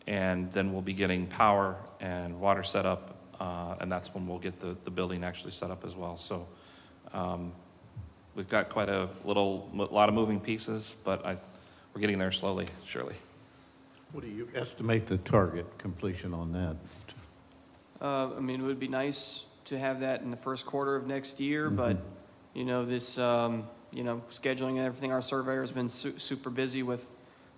and then we'll be getting power and water set up, and that's when we'll get the building actually set up as well. So we've got quite a lot of moving pieces, but we're getting there slowly, surely. What do you estimate the target completion on that? It would be nice to have that in the first quarter of next year, but, this, scheduling and everything, our surveyor's been super busy with,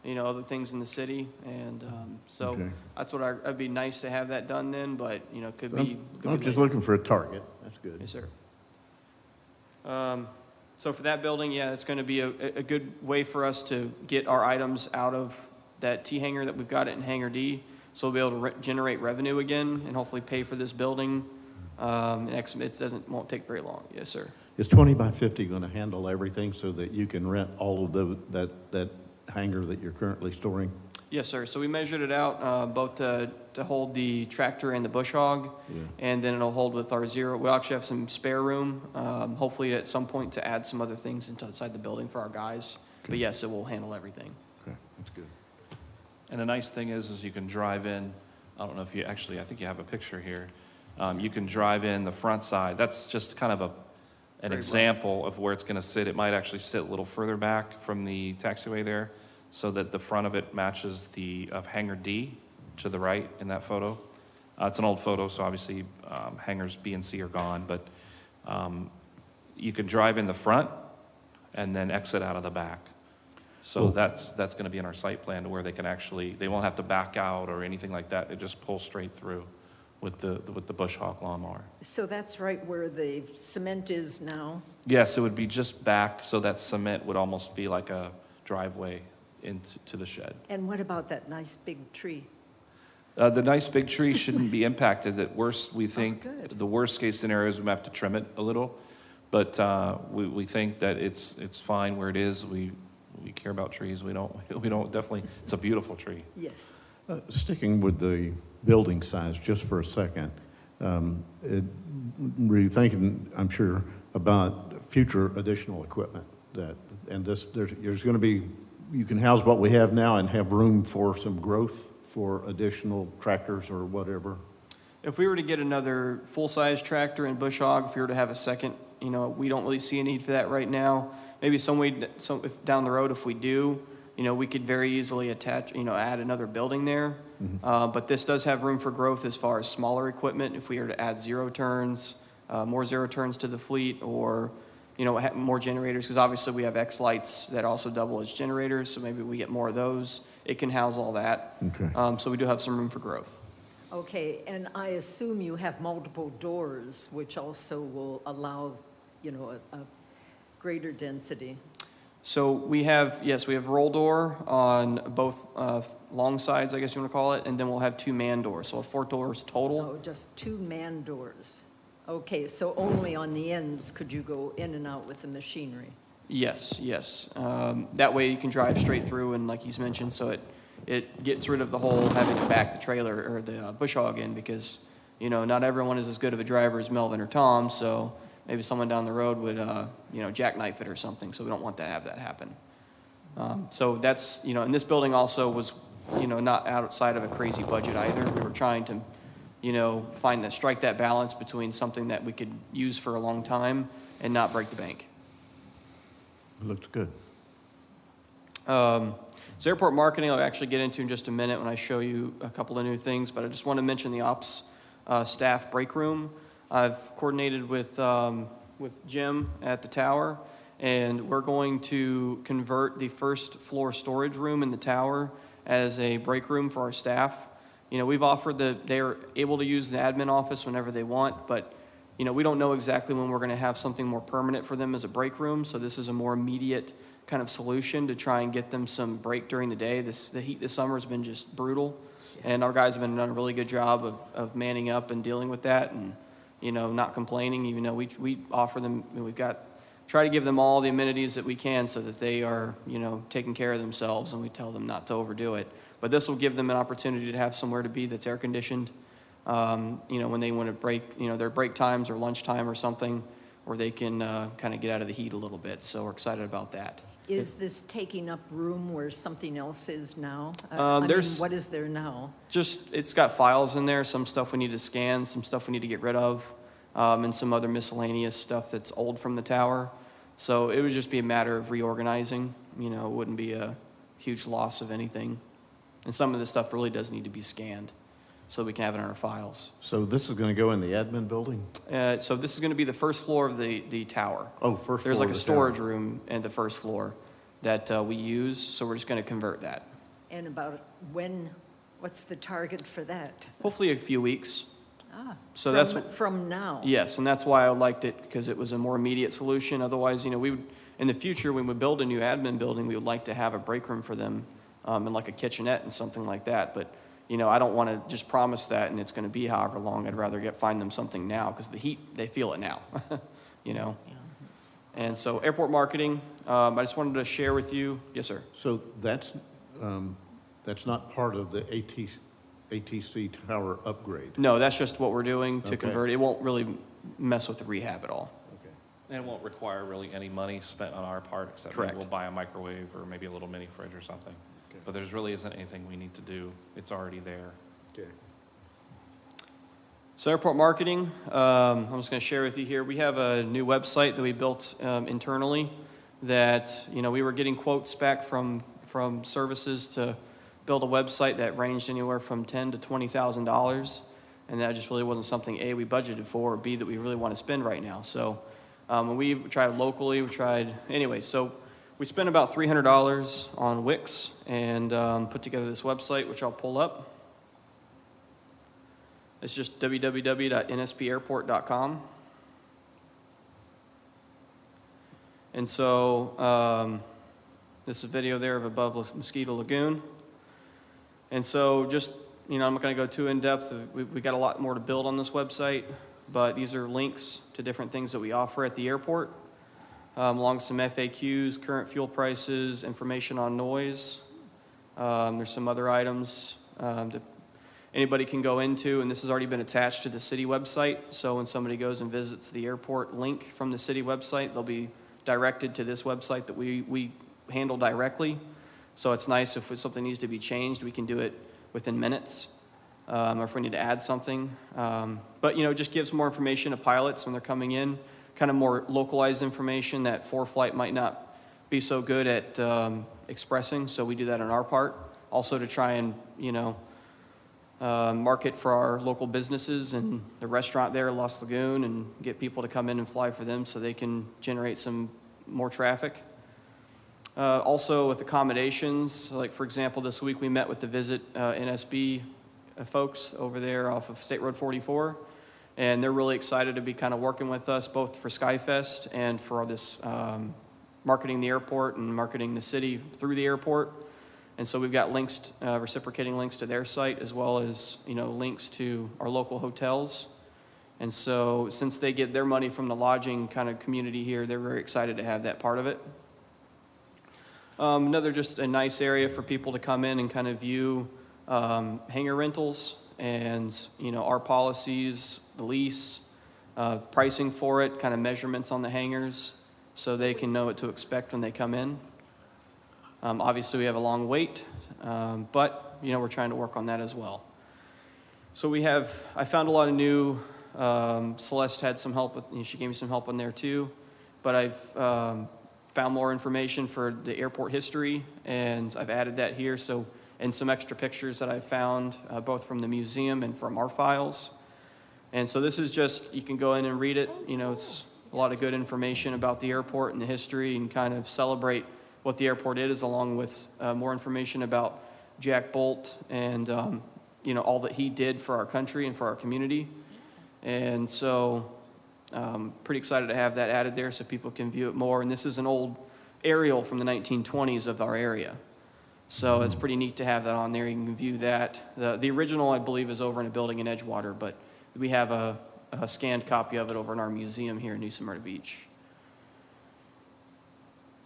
other things in the city, and so Okay. that's what it'd be nice to have that done then, but, could be. I'm just looking for a target. That's good. Yes, sir. So for that building, it's going to be a good way for us to get our items out of that T hangar that we've got it in Hangar D, so we'll be able to generate revenue again and hopefully pay for this building. It won't take very long. Yes, sir. Is 20 by 50 going to handle everything so that you can rent all of that hangar that you're currently storing? Yes, sir. So we measured it out both to hold the tractor and the bush hog, and then it'll hold with our zero. We'll actually have some spare room, hopefully at some point to add some other things inside the building for our guys. Okay. But yes, it will handle everything. Okay, that's good. And the nice thing is you can drive in. I don't know if I think you have a picture here. You can drive in the front side. That's just kind of an example of where it's going to sit. It might actually sit a little further back from the taxiway there, so that the front of it matches of Hangar D to the right in that photo. It's an old photo, so obviously hangars B and C are gone, but you can drive in the front and then exit out of the back. So that's going to be in our site plan, to where they won't have to back out or anything like that. It just pulls straight through with the Bush Hog lawnmower. So that's right where the cement is now? Yes, it would be just back, so that cement would almost be like a driveway into the shed. And what about that nice big tree? The nice big tree shouldn't be impacted. At worst, we think good. the worst case scenario is we might have to trim it a little, but we think that it's fine where it is. we care about trees. We don't definitely, it's a beautiful tree. Yes. Sticking with the building size just for a second, were you thinking, I'm sure, about future additional equipment there's going to be, you can house what we have now and have room for some growth for additional tractors or whatever? If we were to get another full-size tractor in bush hog, if we were to have a second, we don't really see a need for that right now. Maybe if down the road, if we do, we could very easily attach, add another building there. But this does have room for growth as far as smaller equipment. If we were to add zero turns, more zero turns to the fleet, or more generators, because obviously we have X lights that also double as generators. So maybe we get more of those. It can house all that. Okay. So we do have some room for growth. Okay, and I assume you have multiple doors, which also will allow, a greater density. So we have roll door on both long sides, I guess you want to call it, and then we'll have 2 man doors. So 4 doors total. Oh, just 2 man doors. Okay, so only on the ends could you go in and out with the machinery? Yes. That way you can drive straight through, and like he's mentioned, so it gets rid of the whole having to back the trailer or the bush hog in, because not everyone is as good of a driver as Melvin or Tom. So maybe someone down the road would jackknife it or something. So we don't want to have that happen. So that's and this building also was not outside of a crazy budget either. We were trying to strike that balance between something that we could use for a long time and not break the bank. It looks good. So airport marketing, I'll actually get into in just a minute when I show you a couple of new things, but I just want to mention the ops staff break room. I've coordinated with Jim at the tower, and we're going to convert the first floor storage room in the tower as a break room for our staff. We've offered they're able to use the admin office whenever they want, but we don't know exactly when we're going to have something more permanent for them as a break room. So this is a more immediate kind of solution to try and get them some break during the day. The heat this summer has been just brutal, and our guys have done a really good job of manning up and dealing with that, and not complaining. Even though we offer them, try to give them all the amenities that we can so that they are taking care of themselves, and we tell them not to overdo it. But this will give them an opportunity to have somewhere to be that's air conditioned. When they want to break, their break times or lunchtime or something, where they can kind of get out of the heat a little bit. So we're excited about that. Is this taking up room where something else is now? What is there now? It's got files in there, some stuff we need to scan, some stuff we need to get rid of, and some other miscellaneous stuff that's old from the tower. So it would just be a matter of reorganizing. It wouldn't be a huge loss of anything. And some of this stuff really does need to be scanned so we can have it in our files. So this is going to go in the admin building? So this is going to be the first floor of the tower. Oh, first floor. There's like of a the storage tower. room at the first floor that we use, so we're just going to convert that. And about what's the target for that? Hopefully a few weeks. So from now? Yes, and that's why I liked it, because it was a more immediate solution. Otherwise, we would, in the future, when we build a new admin building, we would like to have a break room for them, and like a kitchenette and something like that. But I don't want to just promise that and it's going to be however long. I'd rather find them something now, because the heat, they feel it now. And so airport marketing, I just wanted to share with you. Yes, sir. So that's not part of the ATC tower upgrade? No, that's just what we're doing to Okay. convert. It won't really mess with the rehab at all. Okay. And it won't require really any money spent on our part, except Correct. maybe we'll buy a microwave or maybe a little mini fridge or something. Okay. But there's really isn't anything we need to do. It's already there. Okay. So airport marketing, I'm just going to share with you here. We have a new website that we built internally that, we were getting quotes back from services to build a website that ranged anywhere from $10,000 to $20,000. And that just really wasn't something, A, we budgeted for, or B, that we really want to spend right now. So we tried locally, so we spent about $300 on Wix and put together this website, which I'll pull up. It's just www.nspairport.com. And so this is a video there of above Mosquito Lagoon. And so just, I'm not going to go too in depth. We got a lot more to build on this website, but these are links to different things that we offer at the airport. along with some FAQs, current fuel prices, information on noise. There's some other items that anybody can go into, and this has already been attached to the city website. So when somebody goes and visits the airport link from the city website, they'll be directed to this website that we handle directly. So it's nice if something needs to be changed, we can do it within minutes, or if we need to add something. But, it just gives more information to pilots when they're coming in, kind of more localized information that ForeFlight might not be so good at expressing. So we do that on our part. Also to try and, market for our local businesses and the restaurant there, Lost Lagoon, and get people to come in and fly for them so they can generate some more traffic. Also with accommodations, like for example, this week we met with the Visit NSB folks over there off of State Road 44, and they're really excited to be kind of working with us both for SkyFest and for this marketing the airport and marketing the city through the airport. And so we've got links, reciprocating links to their site, as well as, links to our local hotels. And so since they get their money from the lodging kind of community here, they're very excited to have that part of it. Another just a nice area for people to come in and kind of view hangar rentals and, our policies, the lease, pricing for it, kind of measurements on the hangars so they can know what to expect when they come in. Obviously, we have a long wait, but, we're trying to work on that as well. So I found a lot of new, Celeste had some help with, she gave me some help on there too, but I've found more information for the airport history, and I've added that here, and some extra pictures that I found, both from the museum and from our files. And so this is just, you can go in and read it, it's a lot of good information about the airport and the history, and kind of celebrate what the airport is, along with more information about Jack Bolt and, all that he did for our country and for our community. And so pretty excited to have that added there so people can view it more. And this is an old aerial from the 1920s of our area. So it's pretty neat to have that on there. You can view that. The original, I believe, is over in a building in Edgewater, but we have a scanned copy of it over in our museum here in New Smyrna Beach.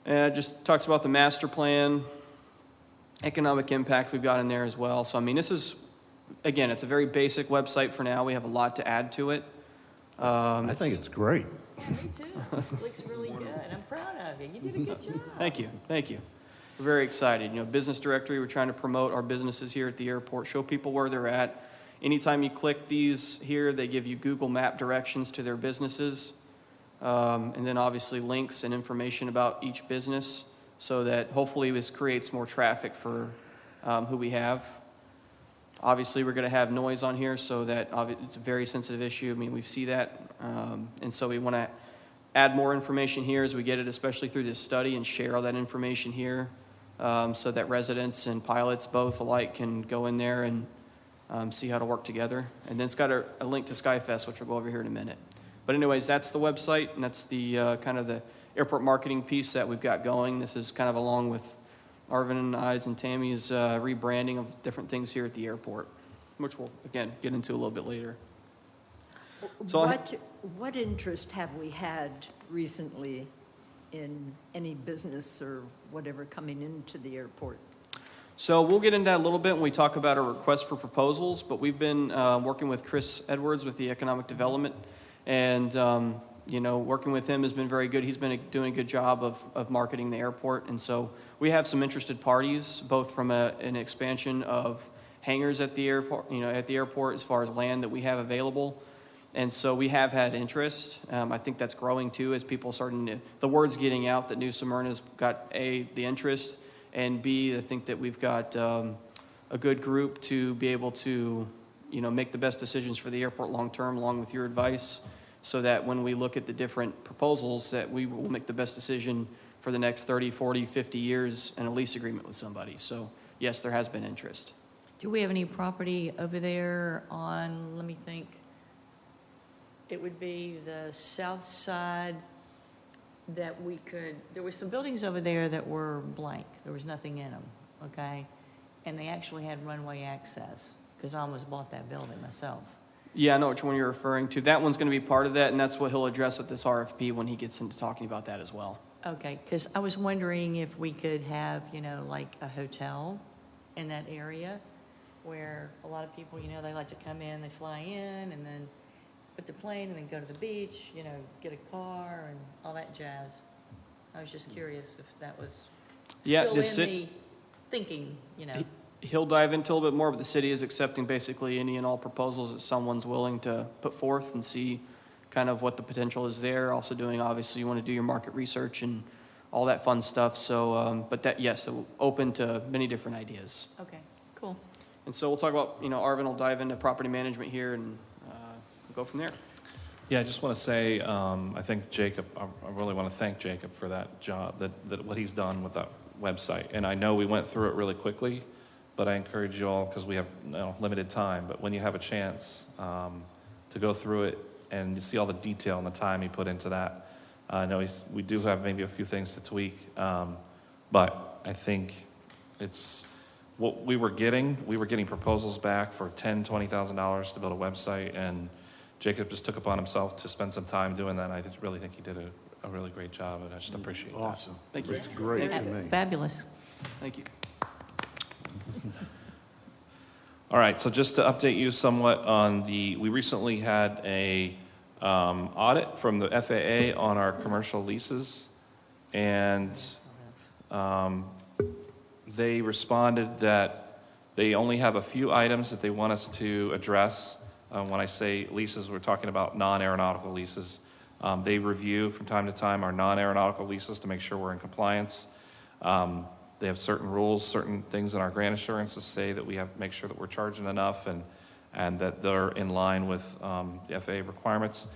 And it just talks about the master plan, economic impact we've got in there as well. So, this is, again, it's a very basic website for now. We have a lot to add to it. I think it's great. Yeah, me too. It looks really good. I'm proud of you. You did a good job. Thank you. We're very excited. Business directory, we're trying to promote our businesses here at the airport, show people where they're at. Anytime you click these here, they give you Google Map directions to their businesses. And then obviously links and information about each business, so that hopefully this creates more traffic for who we have. Obviously, we're going to have noise on here, so that it's a very sensitive issue. We see that. And so we want to add more information here as we get it, especially through this study, and share all that information here so that residents and pilots both alike can go in there and see how to work together. And then it's got a link to SkyFest, which we'll go over here in a minute. But anyways, that's the website, and that's the kind of the airport marketing piece that we've got going. This is kind of along with Arvin and I's and Tammy's rebranding of different things here at the airport, which we'll, again, get into a little bit later. So what interest have we had recently in any business or whatever coming into the airport? So we'll get into that a little bit when we talk about our request for proposals, but we've been working with Chris Edwards with the Economic Development, and working with him has been very good. He's been doing a good job of marketing the airport, and so we have some interested parties, both from an expansion of hangars at the airport, as far as land that we have available. And so we have had interest. I think that's growing too, as people the word's getting out that New Smyrna's got A, the interest, and B, I think that we've got a good group to be able to, make the best decisions for the airport long term, along with your advice, so that when we look at the different proposals, that we will make the best decision for the next 30, 40, 50 years in a lease agreement with somebody. So yes, there has been interest. Do we have any property over there on, let me think, it would be the south side that there were some buildings over there that were blank. There was nothing in them, okay? And they actually had runway access, because I almost bought that building myself. Yeah, I know which one you're referring to. That one's going to be part of that, and that's what he'll address with this RFP when he gets into talking about that as well. Okay, because I was wondering if we could have, you know, like a hotel in that area where a lot of people, you know, they like to come in, they fly in and then put the plane and then go to the beach, you know, get a car and all that jazz. I was just curious if that was Yeah, still the in ci- the thinking, you know. He'll dive into a little bit more, but the city is accepting basically any and all proposals that someone's willing to put forth and see kind of what the potential is there. Also doing, obviously, you want to do your market research and all that fun stuff. So, but that, yes, open to many different ideas. Okay, cool. And so we'll talk about, you know, Arvin will dive into property management here and go from there. Yeah, I just want to say, I think Jacob, I really want to thank Jacob for that job, that what he's done with that website. And I know we went through it really quickly, but I encourage you all, because we have limited time, but when you have a chance to go through it and you see all the detail and the time he put into that. I know we do have maybe a few things to tweak, but I think it's what we were getting. We were getting proposals back for $10,000, $20,000 to build a website, and Jacob just took upon himself to spend some time doing that. And I just really think he did a really great job, and I just appreciate that. Awesome. Thank you. It's great to me. Fabulous. Thank you. All right, so just to update you somewhat on we recently had a audit from the FAA on our commercial leases, and they responded that they only have a few items that they want us to address. When I say leases, we're talking about non-aeronautical leases. They review from time to time our non-aeronautical leases to make sure we're in compliance. They have certain rules, certain things in our grant assurances say that we have to make sure that we're charging enough and that they're in line with the FAA requirements.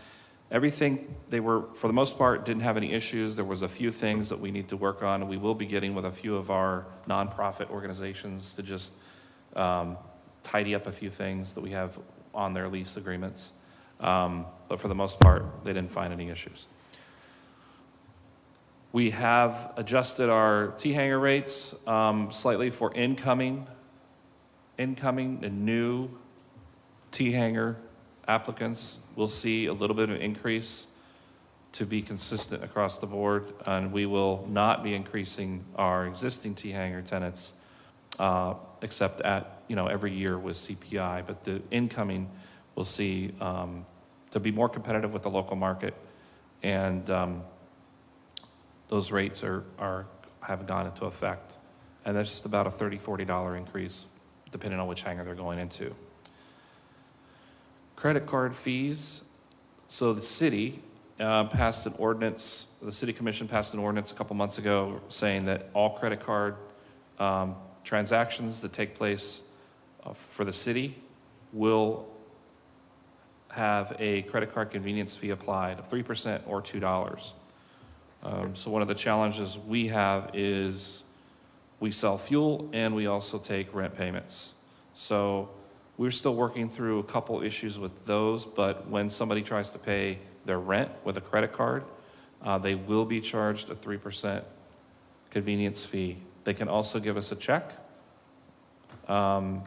Everything, they were, for the most part, didn't have any issues. There was a few things that we need to work on, and we will be getting with a few of our nonprofit organizations to just tidy up a few things that we have on their lease agreements. But for the most part, they didn't find any issues. We have adjusted our T-hanger rates slightly for incoming and new T-hanger applicants. We'll see a little bit of an increase to be consistent across the board, and we will not be increasing our existing T-hanger tenants except at, every year with CPI. But the incoming, we'll see to be more competitive with the local market, and those rates have gone into effect, and that's just about a $30, $40 increase, depending on which hangar they're going into. Credit card fees. So the city passed an ordinance. The city commission passed an ordinance a couple months ago saying that all credit card transactions that take place for the city will have a credit card convenience fee applied of 3% or $2. So one of the challenges we have is we sell fuel and we also take rent payments. So we're still working through a couple issues with those, but when somebody tries to pay their rent with a credit card, they will be charged a 3% convenience fee. They can also give us a check. And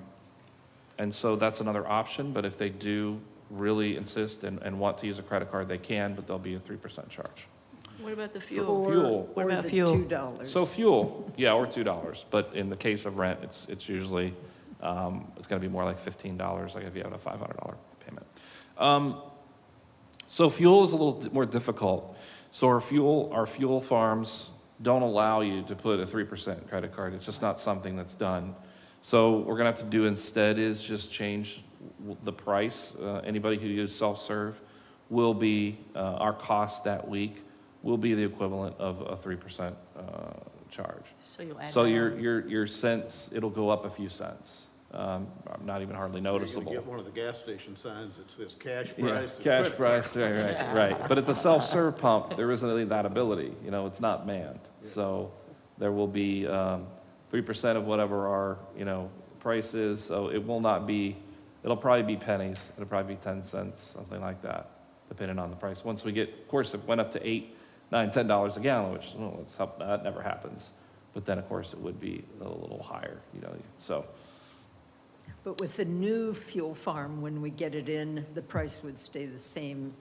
so that's another option, but if they do really insist and want to use a credit card, they can, but there'll be a 3% charge. What about the For fuel? fuel. What Or about the fuel? $2. So fuel, yeah, or $2. But in the case of rent, it's usually, it's gonna be more like $15, like if you have a $500 payment. So fuel is a little more difficult. So our fuel farms don't allow you to put a 3% credit card. It's just not something that's done. So what we're gonna have to do instead is just change the price. Anybody who uses self-serve will be, our cost that week will be the equivalent of a 3% charge. So you'll add So that your on. your cents, it'll go up a few cents. Not even hardly You're noticeable. gonna get one of the gas station signs that says cash Yeah, price. to cash credit price, right. But at the self-serve pump, there isn't really that ability. It's not manned. So there will be 3% of whatever our price is. So it will not be. It'll probably be pennies. It'll probably be 10 cents, something like that, depending on the price. Once we get, of course, it went up to $8, $9, $10 a gallon, which that never happens. But then, of course, it would be a little higher. So But with the new fuel farm, when we get it in, the price would stay the same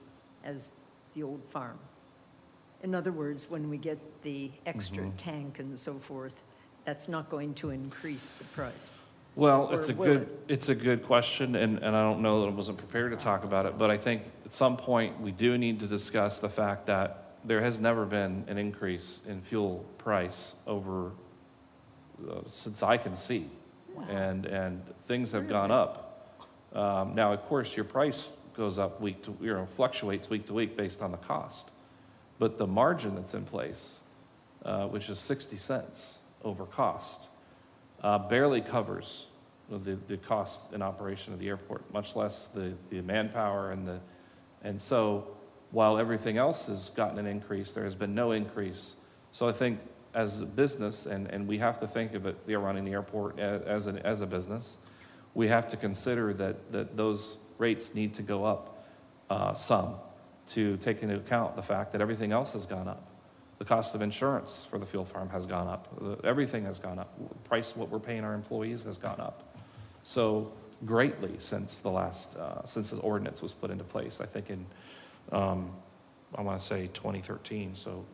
as the old farm. In other words, when we get the extra tank and so forth, that's not going to increase the price. Well, Or will it? it's a good question, and I don't know that I wasn't prepared to talk about it, but I think at some point we do need to discuss the fact that there has never been an increase in fuel price over, since I can see. And things have gone up. Now, of course, your price goes up fluctuates week to week based on the cost. But the margin that's in place, which is 60 cents over cost, barely covers the cost and operation of the airport, much less the manpower and so while everything else has gotten an increase, there has been no increase. So I think as a business, and we have to think of it, they're running the airport as a business, we have to consider that those rates need to go up some to take into account the fact that everything else has gone up. The cost of insurance for the fuel farm has gone up. Everything has gone up. The price of what we're paying our employees has gone up. So greatly since since the ordinance was put into place, I think in, I want to say 2013. So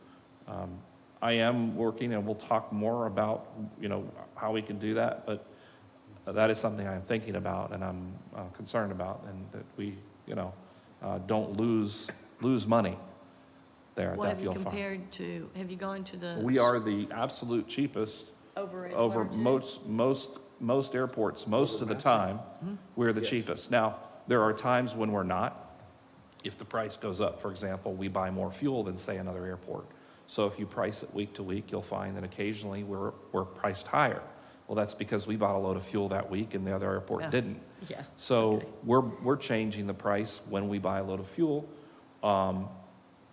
I am working, and we'll talk more about, how we can do that, but that is something I'm thinking about and I'm concerned about, and that we, don't lose money there at What that have you fuel farm. compared to, have you gone to the? We are the absolute cheapest Over at over Largent? most airports. Most of the time, we're the cheapest. Now, there are times when we're not. If the price goes up, for example, we buy more fuel than, say, another airport. So if you price it week to week, you'll find that occasionally we're priced higher. Well, that's because we bought a load of fuel that week and the other airport Yeah. didn't. Yeah. So Okay. we're changing the price when we buy a load of fuel,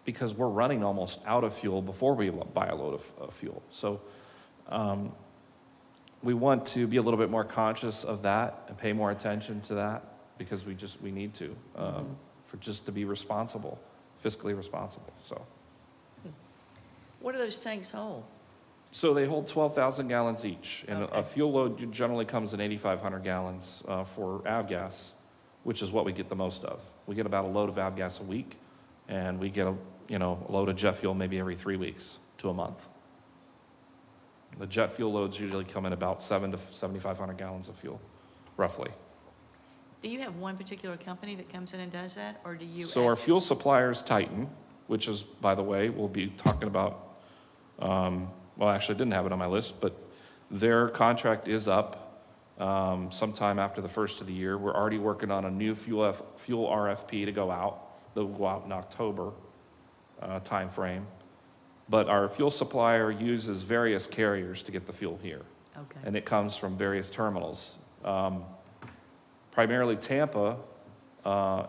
because we're running almost out of fuel before we buy a load of fuel. So we want to be a little bit more conscious of that and pay more attention to that, because we need to, for just to be responsible, fiscally responsible. So What do those tanks hold? So they hold 12,000 gallons each, and a fuel load generally comes in 8,500 gallons for avgas, which is what we get the most of. We get about a load of avgas a week, and we get a load of jet fuel maybe every 3 weeks to a month. The jet fuel loads usually come in about 7 to 7,500 gallons of fuel, roughly. Do you have one particular company that comes in and does that, or do you? So our fuel supplier is Titan, which is, by the way, we'll be talking about. Well, actually, I didn't have it on my list, but their contract is up sometime after the first of the year. We're already working on a new fuel RFP to go out. That will go out in October time frame. But our fuel supplier uses various carriers to get the fuel here. Okay. And it comes from various terminals. Primarily Tampa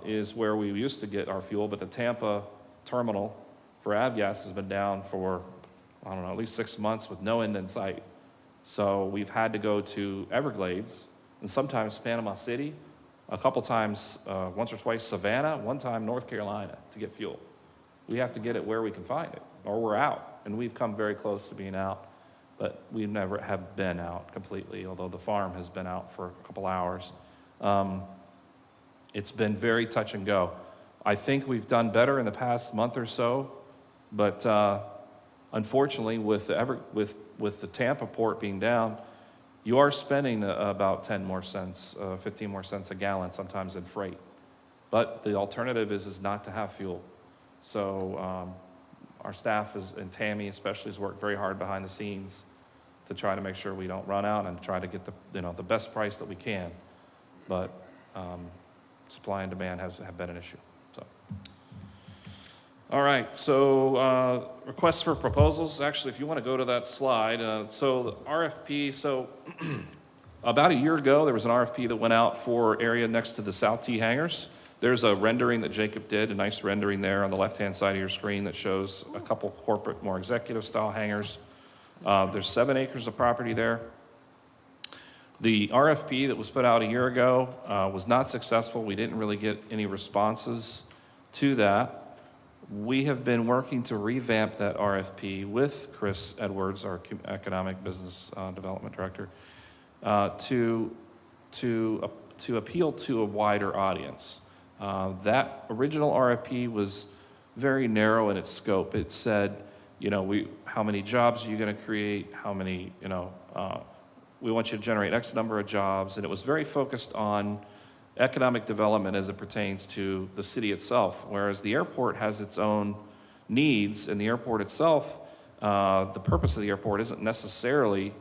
is where we used to get our fuel, but the Tampa terminal for avgas has been down for, I don't know, at least 6 months with no end in sight. So we've had to go to Everglades and sometimes Panama City, a couple times, once or twice Savannah, one time North Carolina to get fuel. We have to get it where we can find it, or we're out. And we've come very close to being out, but we never have been out completely, although the farm has been out for a couple hours. It's been very touch and go. I think we've done better in the past month or so, but unfortunately, with the Tampa port being down, you are spending about 10 more cents, 15 more cents a gallon sometimes in freight. But the alternative is not to have fuel. So our staff and Tammy especially has worked very hard behind the scenes to try to make sure we don't run out and try to get the best price that we can. But supply and demand have been an issue. So. All right, so requests for proposals. Actually, if you want to go to that slide. So the RFP, about a year ago, there was an RFP that went out for area next to the South T hangars. There's a rendering that Jacob did, a nice rendering there on the left-hand side of your screen that shows a couple corporate, more executive-style hangars. There's 7 acres of property there. The RFP that was put out a year ago was not successful. We didn't really get any responses to that. We have been working to revamp that RFP with Chris Edwards, our Economic Business Development Director, to to appeal to a wider audience. That original RFP was very narrow in its scope. It said, how many jobs are you going to create? How many, we want you to generate X number of jobs. And it was very focused on economic development as it pertains to the city itself, whereas the airport has its own needs, and the airport itself, the purpose of the airport isn't necessarily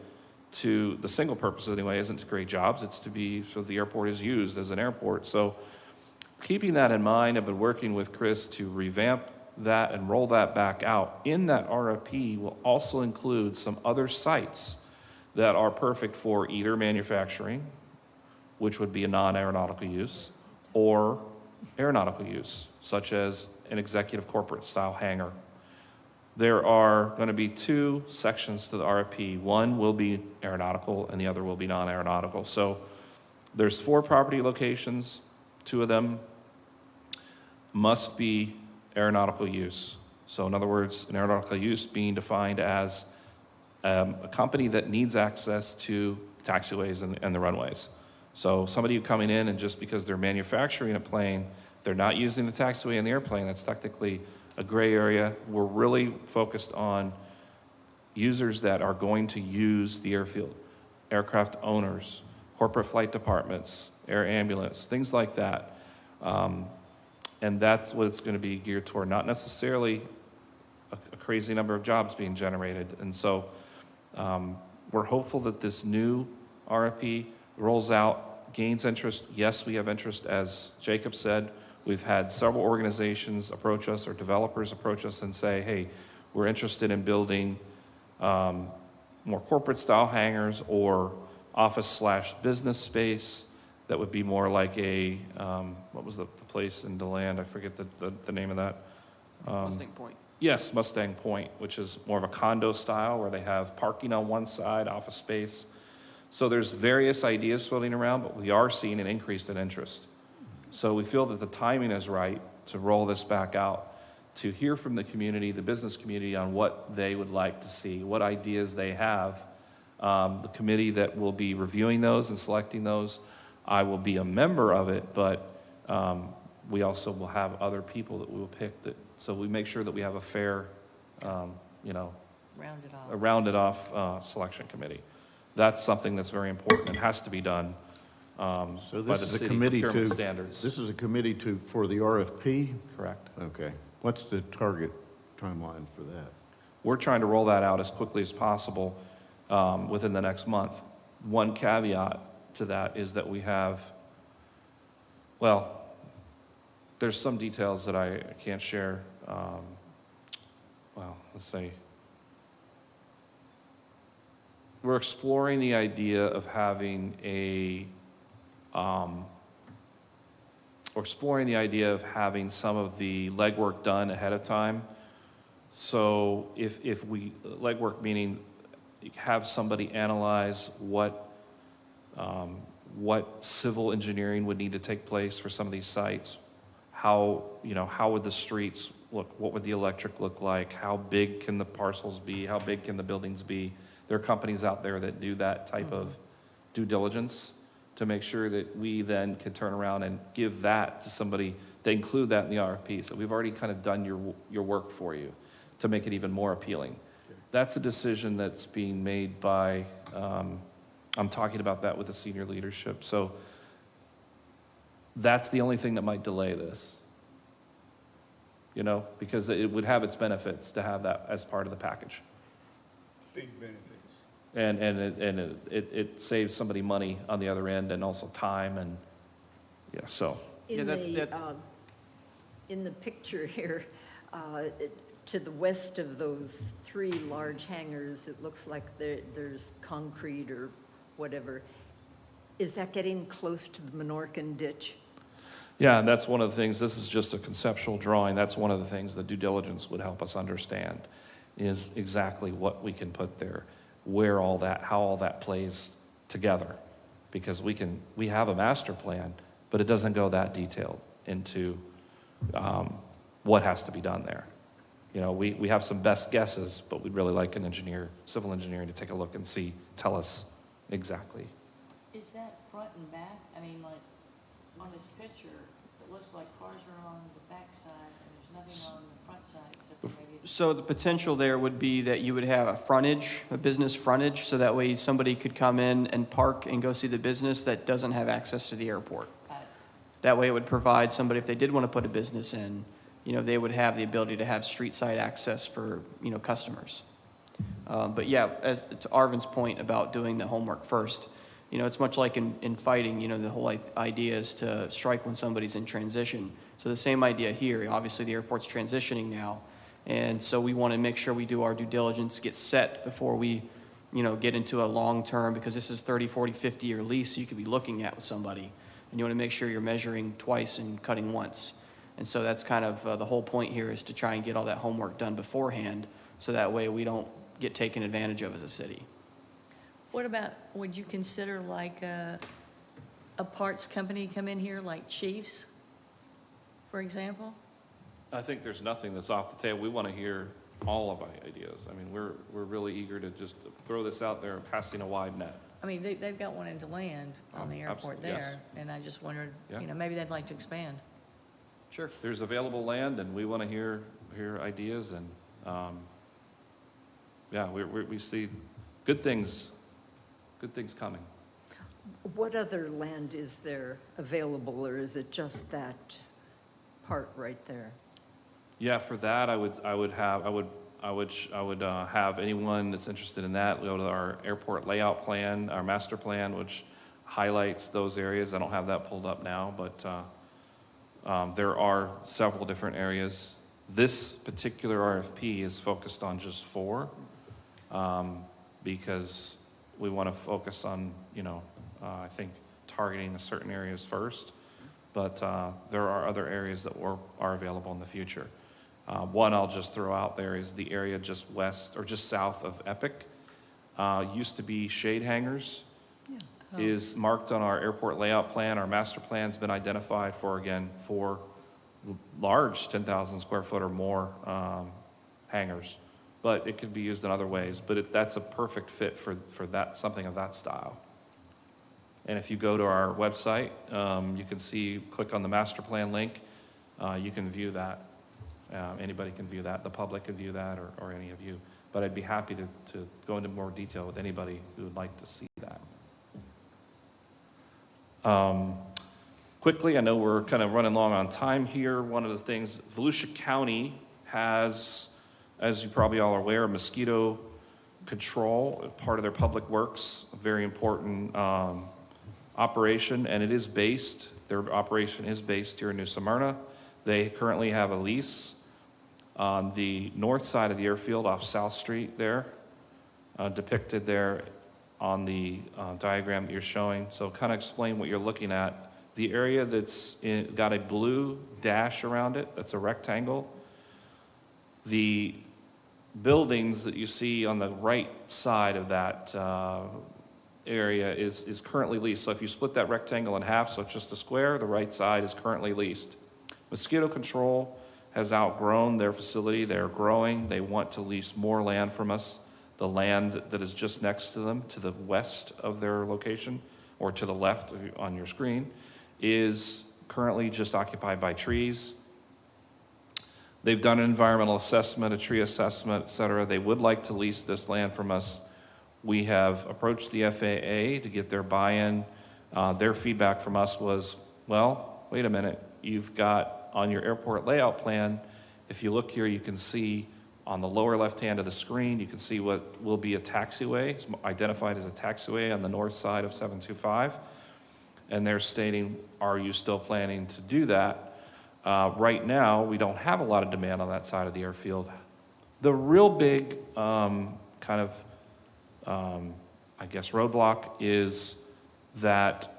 the single purpose anyway, isn't to create jobs, it's to be, so the airport is used as an airport. So keeping that in mind, I've been working with Chris to revamp that and roll that back out. In that RFP will also include some other sites that are perfect for either manufacturing, which would be a non-aeronautical use, or aeronautical use, such as an executive corporate style hangar. There are going to be two sections to the RFP. One will be aeronautical and the other will be non-aeronautical. So there's 4 property locations. 2 of them must be aeronautical use. So in other words, an aeronautical use being defined as a company that needs access to taxiways and the runways. So somebody coming in and just because they're manufacturing a plane, they're not using the taxiway in the airplane, that's technically a gray area. We're really focused on users that are going to use the airfield, aircraft owners, corporate flight departments, air ambulance, things like that. And that's what it's going to be geared toward, not necessarily a crazy number of jobs being generated. And so we're hopeful that this new RFP rolls out, gains interest. Yes, we have interest, as Jacob said. We've had several organizations approach us or developers approach us and say, hey, we're interested in building more corporate style hangars or office/business space that would be more like a, what was the place in DeLand? I forget the name of that. Mustang Point. Yes, Mustang Point, which is more of a condo style where they have parking on one side, office space. So there's various ideas floating around, but we are seeing an increase in interest. So we feel that the timing is right to roll this back out, to hear from the community, the business community, on what they would like to see, what ideas they have. The committee that will be reviewing those and selecting those, I will be a member of it, but we also will have other people that we will pick. So we make sure that we have a fair, rounded off selection committee. That's something that's very important and has to be done So by this the is a city committee procurement to, standards. this is a committee for the RFP? Correct. Okay. What's the target timeline for that? We're trying to roll that out as quickly as possible within the next month. One caveat to that is that we have, there's some details that I can't share. Let's say we're exploring the idea of having some of the legwork done ahead of time. So if we, legwork meaning have somebody analyze what civil engineering would need to take place for some of these sites, how would the streets look, what would the electric look like, how big can the parcels be, how big can the buildings be. There are companies out there that do that type of due diligence to make sure that we then can turn around and give that to somebody. They include that in the RFP. So we've already kind of done your work for you to make it even more appealing. Okay. That's a decision that's being made by, I'm talking about that with the senior leadership. So that's the only thing that might delay this, because it would have its benefits to have that as part of the package. Big benefits. And it saves somebody money on the other end and also time and, so. In the picture here, to the west of those 3 large hangars, it looks like there's concrete or whatever. Is that getting close to the Menorcan ditch? Yeah, that's one of the things. This is just a conceptual drawing. That's one of the things that due diligence would help us understand is exactly what we can put there, how all that plays together. Because we have a master plan, but it doesn't go that detailed into what has to be done there. We have some best guesses, but we'd really like an engineer, civil engineer, to take a look and tell us exactly Is that front and back? I mean, like, on this picture, it looks like cars are on the back side, and there's nothing on the front side except for maybe... So the potential there would be that you would have a frontage, a business frontage, so that way somebody could come in and park and go see the business that doesn't have access to the airport. That way it would provide somebody, if they did want to put a business in, you know, they would have the ability to have street side access for, you know, customers. But yeah, as to Arvin's point about doing the homework first, you know, it's much like in fighting, you know, the whole idea is to strike when somebody's in transition. So the same idea here. Obviously, the airport's transitioning now, and so we want to make sure we do our due diligence, get set before we, you know, get into a long-term, because this is 30, 40, 50-year lease you could be looking at with somebody, and you want to make sure you're measuring twice and cutting once. And so that's kind of the whole point here, is to try and get all that homework done beforehand, so that way we don't get taken advantage of as a city. What about, would you consider like a parts company come in here, like Chiefs, for example? I think there's nothing that's off the table. We want to hear all of our ideas. I mean, we're really eager to just throw this out there, casting a wide net. I mean, they've got one in DeLand on the airport Absolutely, yes. there, and I just wondered, Yeah. you know, maybe they'd like to expand. Sure. There's available land, and we want to hear ideas, and yeah, we see good things coming. What other land is there available, or is it just that part right there? Yeah, for that, I would have anyone that's interested in that go to our airport layout plan, our master plan, which highlights those areas. I don't have that pulled up now, but there are several different areas. This particular RFP is focused on just 4, because we want to focus on, you know, I think targeting certain areas first, but there are other areas that are available in the future. One I'll just throw out there is the area just west or just south of Epic. Used to be shade hangers. Is marked on our airport layout plan. Our master plan's been identified for large 10,000 square foot or more hangars, but it could be used in other ways. But that's a perfect fit for that, something of that style. And if you go to our website, you can see, click on the master plan link, you can view that. Anybody can view that. The public can view that, or any of you. But I'd be happy to go into more detail with anybody who would like to see that. Quickly, I know we're kind of running long on time here. One of the things, Volusia County has, as you probably all are aware, mosquito control, part of their public works, a very important operation, and their operation is based here in New Smyrna. They currently have a lease on the north side of the airfield off South Street there, depicted there on the diagram that you're showing. So kind of explain what you're looking at. The area that's got a blue dash around it, that's a rectangle. The buildings that you see on the right side of that area is currently leased. So if you split that rectangle in half, so it's just a square, the right side is currently leased. Mosquito Control has outgrown their facility. They're growing. They want to lease more land from us. The land that is just next to them, to the west of their location, or to the left on your screen, is currently just occupied by trees. They've done an environmental assessment, a tree assessment, et cetera. They would like to lease this land from us. We have approached the FAA to get their buy-in. Their feedback from us was, well, wait a minute. You've got on your airport layout plan, if you look here, you can see on the lower left hand of the screen, you can see what will be a taxiway. It's identified as a taxiway on the north side of 725. And they're stating, are you still planning to do that? Right now, we don't have a lot of demand on that side of the airfield. The real big roadblock is that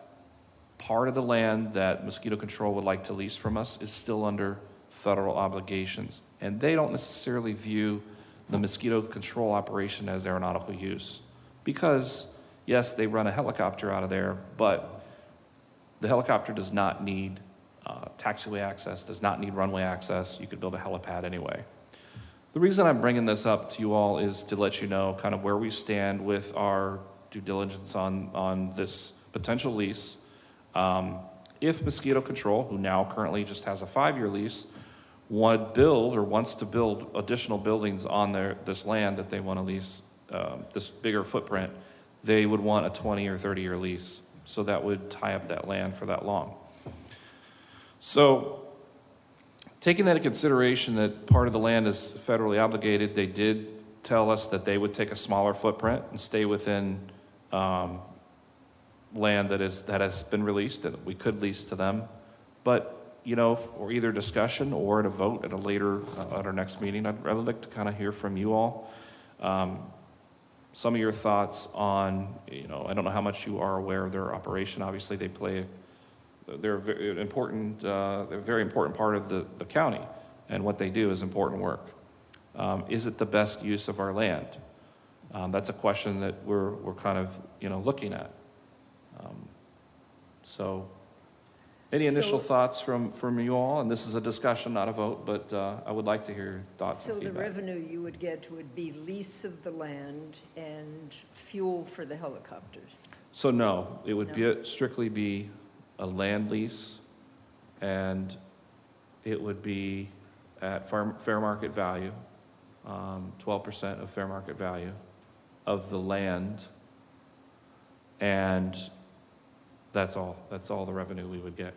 part of the land that Mosquito Control would like to lease from us is still under federal obligations. And they don't necessarily view the mosquito control operation as aeronautical use. Because, yes, they run a helicopter out of there, but the helicopter does not need taxiway access, does not need runway access. You could build a helipad anyway. The reason I'm bringing this up to you all is to let you know kind of where we stand with our due diligence on this potential lease. If Mosquito Control, who now currently just has a 5-year lease, wants to build additional buildings on this land that they want to lease, this bigger footprint, they would want a 20 or 30-year lease. So that would tie up that land for that long. So taking that into consideration that part of the land is federally obligated, they did tell us that they would take a smaller footprint and stay within land that has been released, that we could lease to them. But, for either discussion or at a vote at a later, at our next meeting, I'd rather like to kind of hear from you all. Some of your thoughts on, I don't know how much you are aware of their operation. Obviously, they're a very important part of the county, and what they do is important work. Is it the best use of our land? That's a question that we're kind of, looking at. So any initial thoughts from you all? And this is a discussion, not a vote, but I would like to hear your thoughts So and the feedback. revenue you would get would be lease of the land and fuel for the helicopters? So no, it would strictly be a land lease, and it would be at fair market value, 12% of fair market value of the land, and that's all the revenue we would get.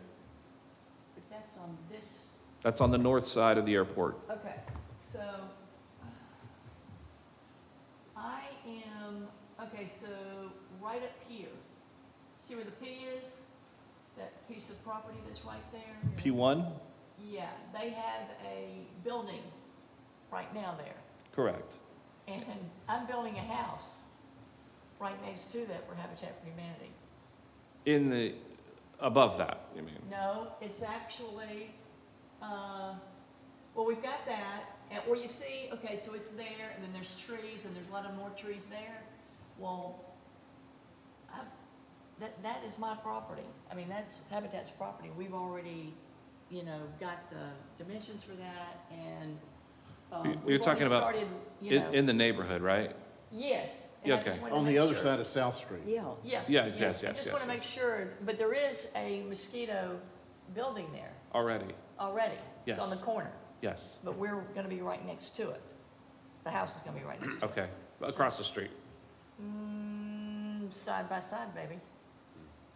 But that's on this. That's on the north side of the airport. Okay, so so right up here, see where the P is? That piece of property that's right there? P1? Yeah, they have a building right now there. Correct. And I'm building a house right next to that for Habitat for Humanity. Above that, you mean? No, it's actually, well, we've got that, and where you see, okay, so it's there, and then there's trees, and there's a lot of more trees there. Well, that is my property. I mean, that's Habitat's property. We've already, got the dimensions for that, and You're talking about started, in the neighborhood, right? Yes. Yeah, and I okay. just wanted to On the make other sure. side of South Street. Yeah. Yeah. Yeah, yes, I yes, just yes, want to yes. make sure, but there is a mosquito building there Already, already. Yes. It's on the corner, yes. but we're going to be right next to it. The house is going to be right next to it. Okay, across the street. Side by side, baby.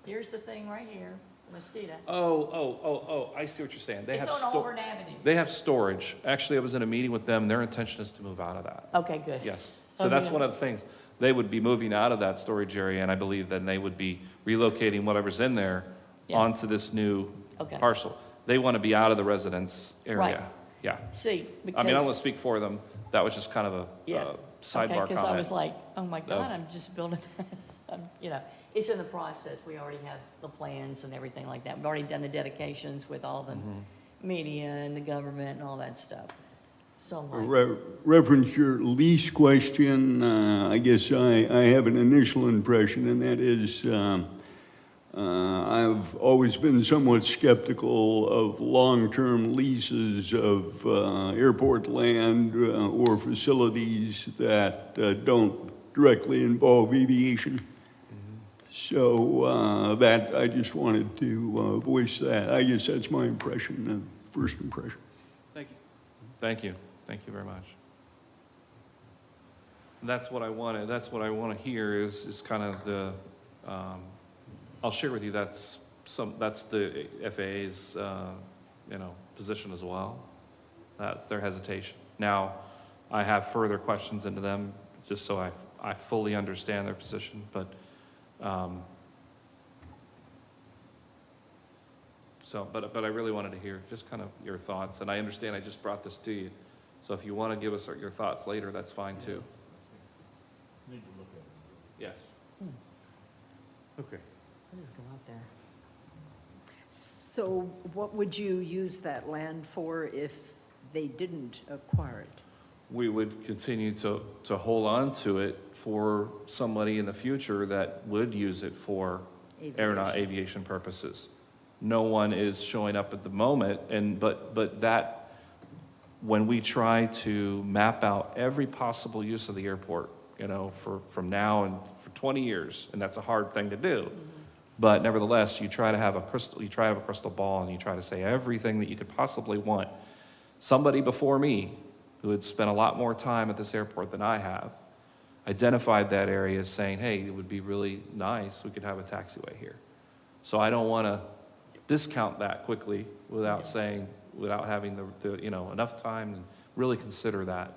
Here's the thing right here, the mosquito. Oh, I see what you're saying. It's on Auburn Avenue. They have storage. Actually, I was in a meeting with them. Their intention is to move out of that. Okay, good. Yes. So Oh, that's yeah. one of the things. They would be moving out of that storage area, and I believe then they would be relocating whatever's in there Yeah. onto this new Okay. parcel. They want to be out of the residence area. Right. Yeah. See, because. I mean, I don't want to speak for them. That was just kind of a Yeah. sidebar Because I was comment. like, oh my God, Of- I'm just building that. It's in the process. We already have the plans and everything like that. We've already done the dedications with all the Mm-hmm. media and the government and all that stuff. So I'm like, Reference your lease question, I guess I have an initial impression, and that is I've always been somewhat skeptical of long-term leases of airport land or facilities that don't directly involve aviation. So that I just wanted to voice that. I guess that's my impression, first impression. Thank you. Thank you. Thank you very much. That's what I wanted. That's what I want to hear is kind of the. I'll share with you that's the FAA's position as well. That's their hesitation. Now, I have further questions into them just so I fully understand their position, but. But I really wanted to hear just kind of your thoughts, and I understand I just brought this to you. So if you want to give us your thoughts later, that's fine too. Need to look at Yes. it. Okay. I'll just go out there. So what would you use that land for if they didn't acquire it? We would continue to hold on to it for somebody in the future that would use it for aviation purposes. No one is showing up at the moment, but that when we try to map out every possible use of the airport, from now and for 20 years, and that's a hard thing to do. But nevertheless, you try to have a crystal ball, and you try to say everything that you could possibly want. Somebody before me, who had spent a lot more time at this airport than I have, identified that area as saying, hey, it would be really nice, we could have a taxiway here. So I don't want to discount that quickly without having the enough time and really consider that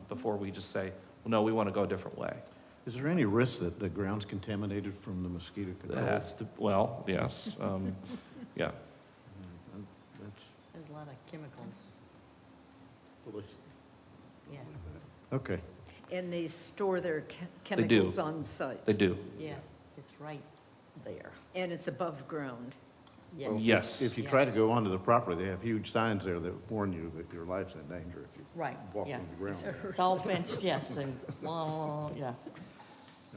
before we just say, well, no, we want to go a different way. Is there any risk that the ground's contaminated from the mosquito control? Well, yes, yeah. That's, There's a lot of chemicals. Yeah. okay. And they store their They do. chemicals on site. They do. Yeah, it's right there. And it's above ground. Yes. Yes. If you try to go onto the property, they have huge signs there that warn you that your life's in danger if you Right, walk yeah. on the ground. It's all fenced, yes, and, yeah.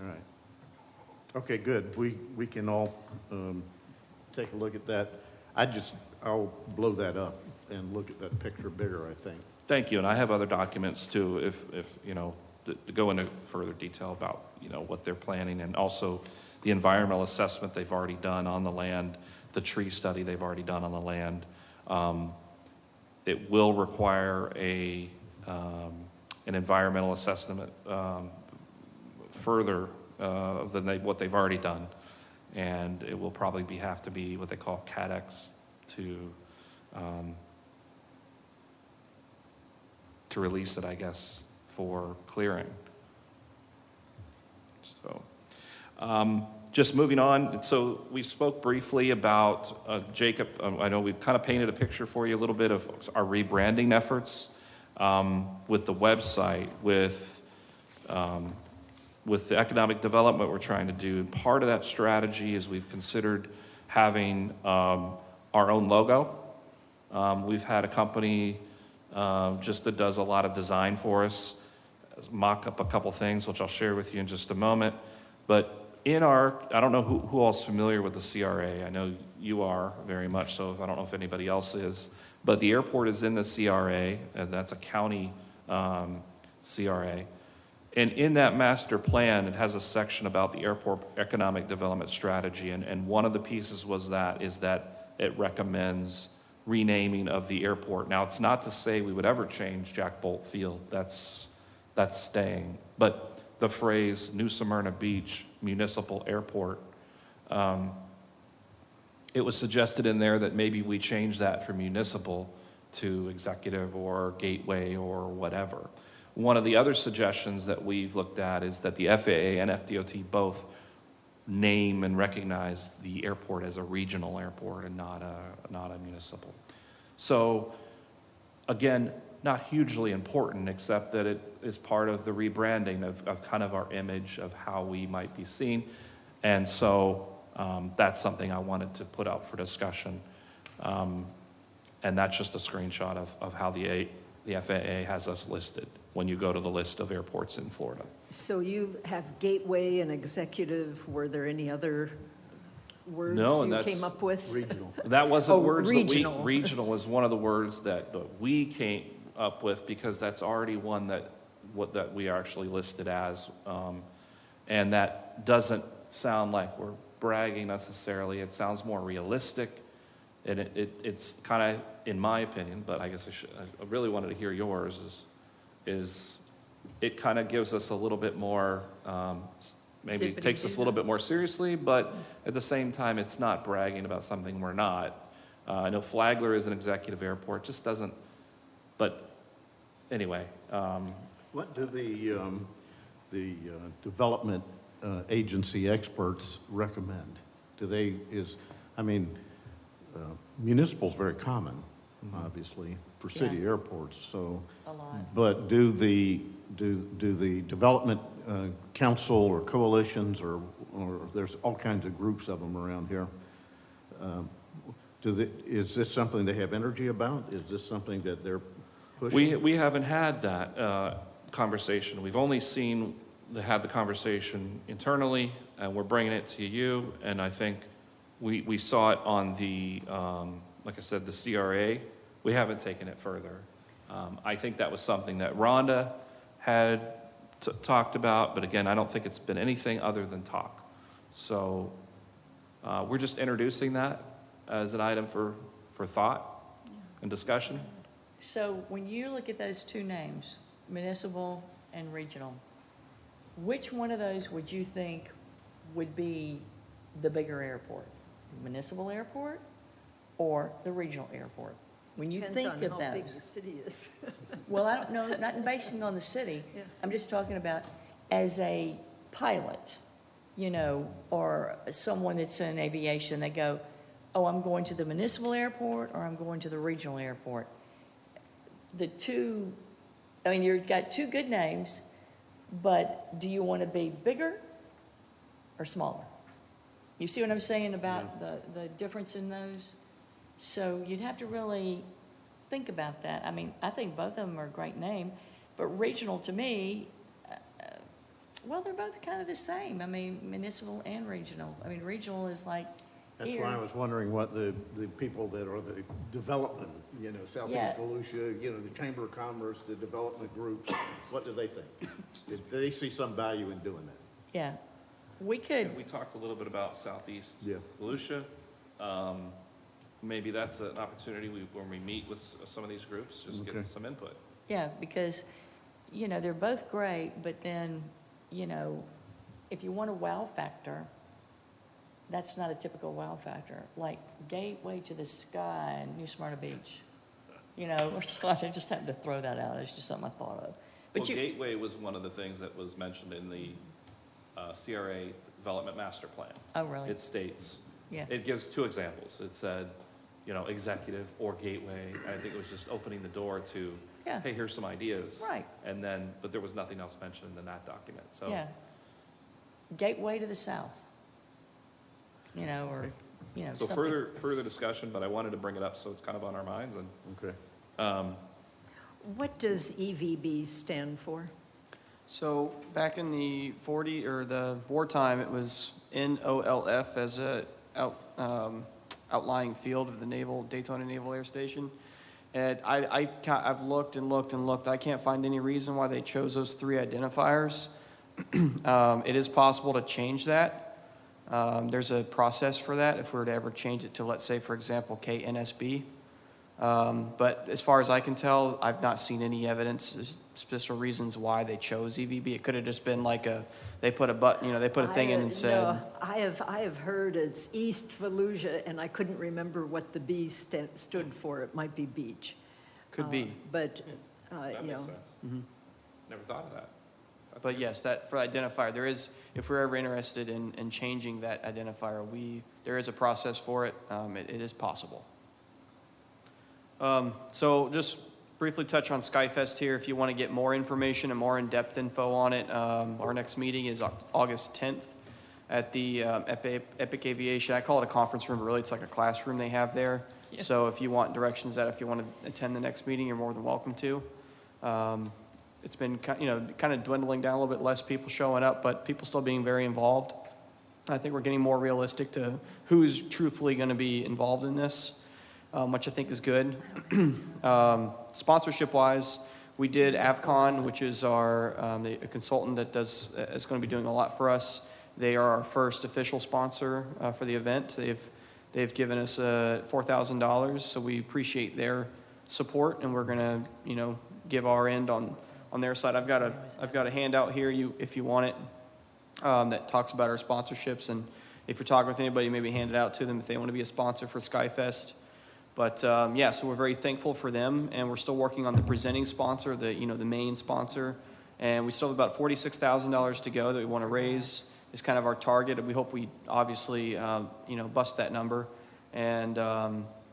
All right. Okay, good. We can all take a look at that. I'll blow that up and look at that picture bigger, I think. Thank you, and I have other documents too, if to go into further detail about, what they're planning, and also the environmental assessment they've already done on the land, the tree study they've already done on the land. It will require an environmental assessment further than what they've already done, and it will probably have to be what they call CADEX to release it, I guess, for clearing. So, just moving on. So we spoke briefly about Jacob. I know we've kind of painted a picture for you a little bit of our rebranding efforts with the website, with the economic development we're trying to do. And part of that strategy is we've considered having our own logo. We've had a company just that does a lot of design for us, mock up a couple things, which I'll share with you in just a moment. But I don't know who all's familiar with the CRA. I know you are very much so. I don't know if anybody else is. But the airport is in the CRA, and that's a county CRA. And in that master plan, it has a section about the airport economic development strategy. And one of the pieces is that it recommends renaming of the airport. Now, it's not to say we would ever change Jack Bolt Field. That's staying. But the phrase New Smyrna Beach Municipal Airport, it was suggested in there that maybe we change that from municipal to executive or gateway or whatever. One of the other suggestions that we've looked at is that the FAA and FDOT both name and recognize the airport as a regional airport and not a municipal. So, again, not hugely important, except that it is part of the rebranding of kind of our image of how we might be seen. And so that's something I wanted to put out for discussion. And that's just a screenshot of how the FAA has us listed when you go to the list of airports in Florida. So you have gateway and executive. Were there any other words No, and you that's came up with? Regional. That wasn't words regional. that regional is one of the words that we came up with, because that's already one that we are actually listed as. And that doesn't sound like we're bragging necessarily. It sounds more realistic. And it's kind of, in my opinion, but I guess I really wanted to hear yours, is it kind of gives us a little bit more, maybe it takes us a little bit more seriously, but at the same time, it's not bragging about something we're not. I know Flagler is an executive airport, just doesn't, but anyway. What do the development agency experts recommend? Municipal's very common, obviously, for city Yeah. airports, so. A lot. But do the development council or coalitions, or there's all kinds of groups of them around here, is this something they have energy about? Is this something that they're pushing? We haven't had that conversation. We've only had the conversation internally, and we're bringing it to you. And I think we saw it on the, like I said, the CRA. We haven't taken it further. I think that was something that Rhonda had talked about, but again, I don't think it's been anything other than talk. So We're just introducing that as an item for thought and discussion. So when you look at those two names, municipal and regional, which one of those would you think would be the bigger airport? Municipal airport or the regional airport? When you think of Depends on how those. big the city is. Well, I don't know, not basing on the city. Yeah. I'm just talking about as a pilot, you know, or someone that's in aviation, they go, oh, I'm going to the municipal airport or I'm going to the regional airport. The two, I mean, you've got two good names, but do you want to be bigger or smaller? You see what I'm saying about the difference in those? So you'd have to really think about that. I mean, I think both of them are a great name, but regional to me, well, they're both kind of the same. I mean, municipal and regional. I mean, regional is like That's here. why I was wondering what the people that are the development, you know, Yeah. Southeast Volusia, you know, the Chamber of Commerce, the development groups, what do they think? Do they see some value in doing that? Yeah, we could, And we talked a little bit about Southeast Yeah. Volusia. Maybe that's an opportunity when we meet with some of these groups, just get Okay. some input. yeah, because, you know, they're both great, but then, you know, if you want a wow factor, that's not a typical wow factor. Like Gateway to the Sky in New Smyrna Beach, you know, or so I just happened to throw that out. It's just something I thought of. But Well, you, Gateway was one of the things that was mentioned in the CRA Development Master Plan. oh, really? It states, Yeah. it gives two examples. It said, you know, executive or gateway. I think it was just opening the door to, Yeah. hey, here's some ideas. Right. And then, but there was nothing else mentioned in that document, so. Yeah. Gateway to the south, you know, or, you know, So something. further discussion, but I wanted to bring it up so it's kind of on our minds and, Okay. What does EVB stand for? So back in the the wartime, it was NOLF as a outlying field of the Daytona Naval Air Station. And I've looked and looked and looked. I can't find any reason why they chose those three identifiers. It is possible to change that. There's a process for that if we were to ever change it to, let's say, for example, KNSB. But as far as I can tell, I've not seen any evidence, special reasons why they chose EVB. It could have just been like they put a button, you know, they put a thing in and said. No, I have heard it's East Volusia, and I couldn't remember what the B stood for. It might be beach. Could be. But, that you makes know, sense. Never thought of that. But yes, that for identifier, there is, if we're ever interested in changing that identifier, there is a process for it. It is possible. So just briefly touch on SkyFest here. If you want to get more information and more in-depth info on it, our next meeting is August 10th at the Epic Aviation. I call it a conference room, but really it's like a classroom they have there. Yeah. So if you want directions if you want to attend the next meeting, you're more than welcome to. It's been kind of dwindling down a little bit, less people showing up, but people still being very involved. I think we're getting more realistic to who's truthfully going to be involved in this, which I think is good. Sponsorship-wise, we did Avcon, which is a consultant that is going to be doing a lot for us. They are our first official sponsor for the event. They've given us $4,000, so we appreciate their support, and we're going to give our end on their side. I've got a handout here, if you want it, that talks about our sponsorships, and if you're talking with anybody, maybe hand it out to them if they want to be a sponsor for SkyFest. But so we're very thankful for them, and we're still working on the presenting sponsor, the main sponsor, and we still have about $46,000 to go that we want to raise. Is kind of our target, and we hope we obviously bust that number and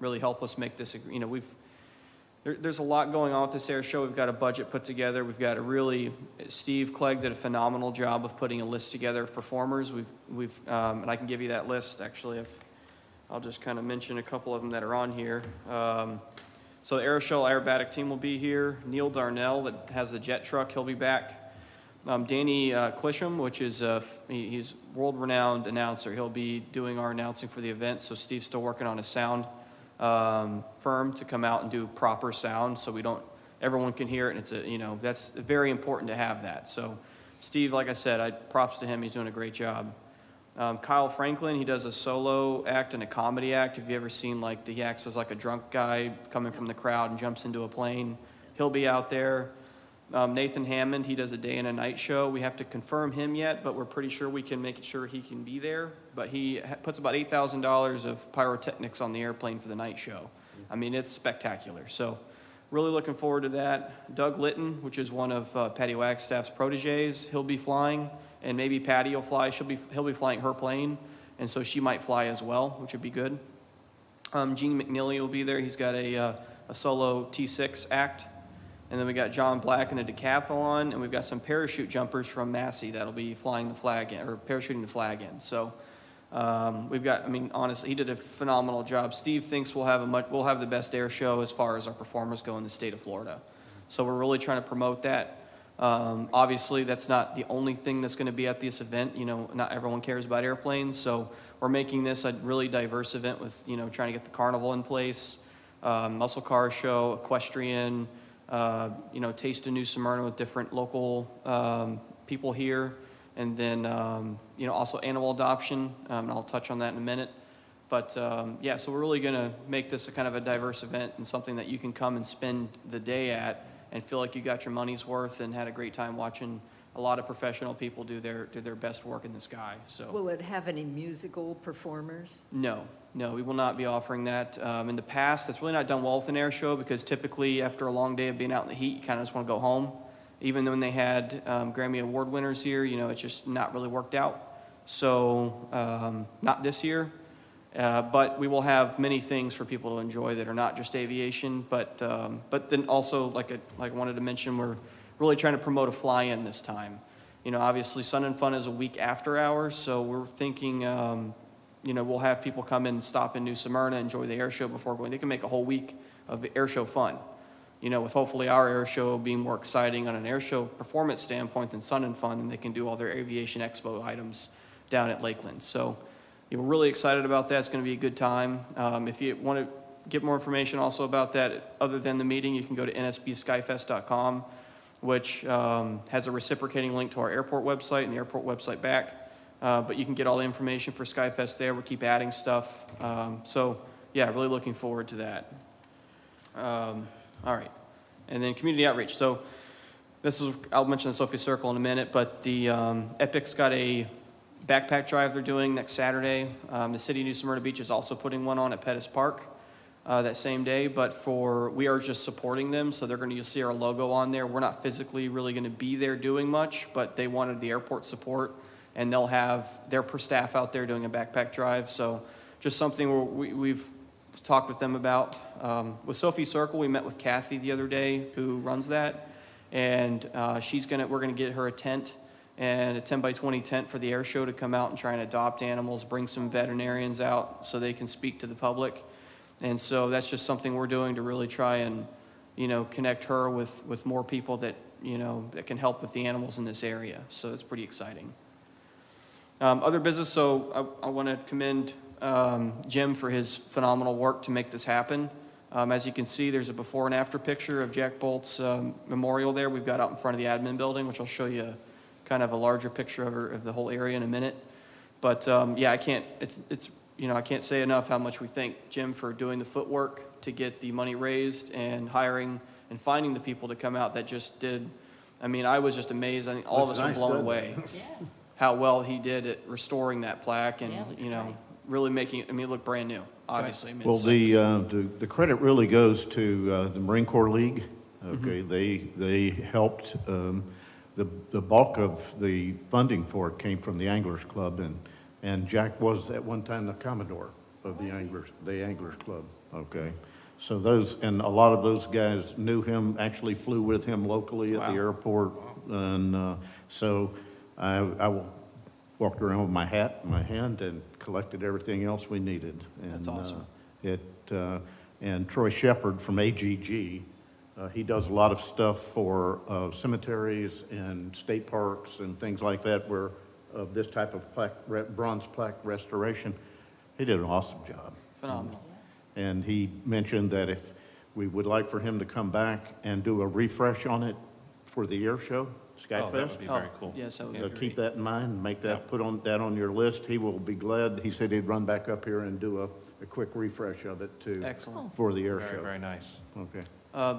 really help us make this. There's a lot going on with this air show. We've got a budget put together. We've got Steve Clegg did a phenomenal job of putting a list together of performers. And I can give you that list actually. I'll just kind of mention a couple of them that are on here. So the Aeroshell aerobatic team will be here. Neil Darnell that has the jet truck, he'll be back. Danny Clisham, which is he's world-renowned announcer. He'll be doing our announcing for the event. So Steve's still working on his sound firm to come out and do proper sound, so everyone can hear it. And it's that's very important to have that. So Steve, like I said, props to him. He's doing a great job. Kyle Franklin, he does a solo act and a comedy act. Have you ever seen, like, he acts as like a drunk guy coming from the crowd and jumps into a plane? He'll be out there. Nathan Hammond, he does a day and a night show. We have to confirm him yet, but we're pretty sure we can make sure he can be there. But he puts about $8,000 of pyrotechnics on the airplane for the night show. I mean, it's spectacular. So really looking forward to that. Doug Litton, which is one of Patty Wagstaff's proteges, he'll be flying, and maybe Patty will fly. He'll be flying her plane, and so she might fly as well, which would be good. Gene McNeely will be there. He's got a solo T6 act. And then we got John Black in a decathlon, and we've got some parachute jumpers from Massey that'll be flying the flag in, or parachuting the flag in. So we've got, I mean, honestly, he did a phenomenal job. Steve thinks we'll have the best air show as far as our performers go in the state of Florida. So we're really trying to promote that. Obviously, that's not the only thing that's going to be at this event. You know, not everyone cares about airplanes, so we're making this a really diverse event with, you know, trying to get the carnival in place, muscle car show, equestrian, you know, Taste of New Smyrna with different local people here, and then, you know, also animal adoption, and I'll touch on that in a minute. But, yeah, so we're really going to make this a kind of a diverse event and something that you can come and spend the day at and feel like you got your money's worth and had a great time watching a lot of professional people do their best work in the sky. So Will it have any musical performers? No, we will not be offering that. In the past, that's really not done well with an air show because typically after a long day of being out in the heat, you kind of just want to go home. Even when they had Grammy Award winners here, you know, it's just not really worked out. So not this year, but we will have many things for people to enjoy that are not just aviation. But then also, like I wanted to mention, we're really trying to promote a fly-in this time. You know, obviously Sun and Fun is a week after hours, so we're thinking, you know, we'll have people come in and stop in New Smyrna, enjoy the air show before going. They can make a whole week of air show fun. You know, with hopefully our air show being more exciting on an air show performance standpoint than Sun and Fun, and they can do all their Aviation Expo items down at Lakeland. So we're really excited about that. It's going to be a good time. If you want to get more information also about that, other than the meeting, you can go to nsbskyfest.com, which has a reciprocating link to our airport website and the airport website back. But you can get all the information for Skyfest there. We keep adding stuff. So, yeah, really looking forward to that. All right. And then community outreach. So I'll mention the Sophie Circle in a minute, but the Epic's got a backpack drive they're doing next Saturday. The city of New Smyrna Beach is also putting one on at Pettis Park that same day, but we are just supporting them, so you'll see our logo on there. We're not physically really going to be there doing much, but they wanted the airport support, and they'll have their staff out there doing a backpack drive. So just something we've talked with them about. With Sophie Circle, we met with Kathy the other day, who runs that, and we're going to get her a tent, and a 10 by 20 tent for the air show to come out and try and adopt animals, bring some veterinarians out so they can speak to the public. And so that's just something we're doing to really try and, you know, connect her with more people that, you know, that can help with the animals in this area. So that's pretty exciting. Other business, so I want to commend Jim for his phenomenal work to make this happen. As you can see, there's a before and after picture of Jack Bolt's memorial there we've got out in front of the admin building, which I'll show you kind of a larger picture of the whole area in a minute. But yeah, I can't say enough how much we thank Jim for doing the footwork to get the money raised and hiring and finding the people to come out that just did. I mean, I was just amazed. I think all of us were blown away how well he did at restoring that plaque and, you know, really making it, I mean, it looked brand new, obviously. I mean, Well, the credit really goes to the Marine Corps League. Okay, they helped. The bulk of the funding for it came from the Anglers Club, and Jack was at one time the Commodore of the Anglers Club. Okay, so a lot of those guys knew him, actually flew with him locally at the airport, and so I walked around with my hat in my hand and collected everything else we needed. And, that's awesome. And Troy Shepard from AGG, he does a lot of stuff for cemeteries and state parks and things like that where of this type of bronze plaque restoration. He did an awesome job. Phenomenal. And he mentioned that if we would like for him to come back and do a refresh on it for the air show, Oh, that Skyfest. would be very cool. Yes, that would be So great. keep that in mind, make Yeah. that, put that on your list. He will be glad. He said he'd run back up here and do a quick refresh of it too. Excellent. For the air Very, show. very nice. Okay.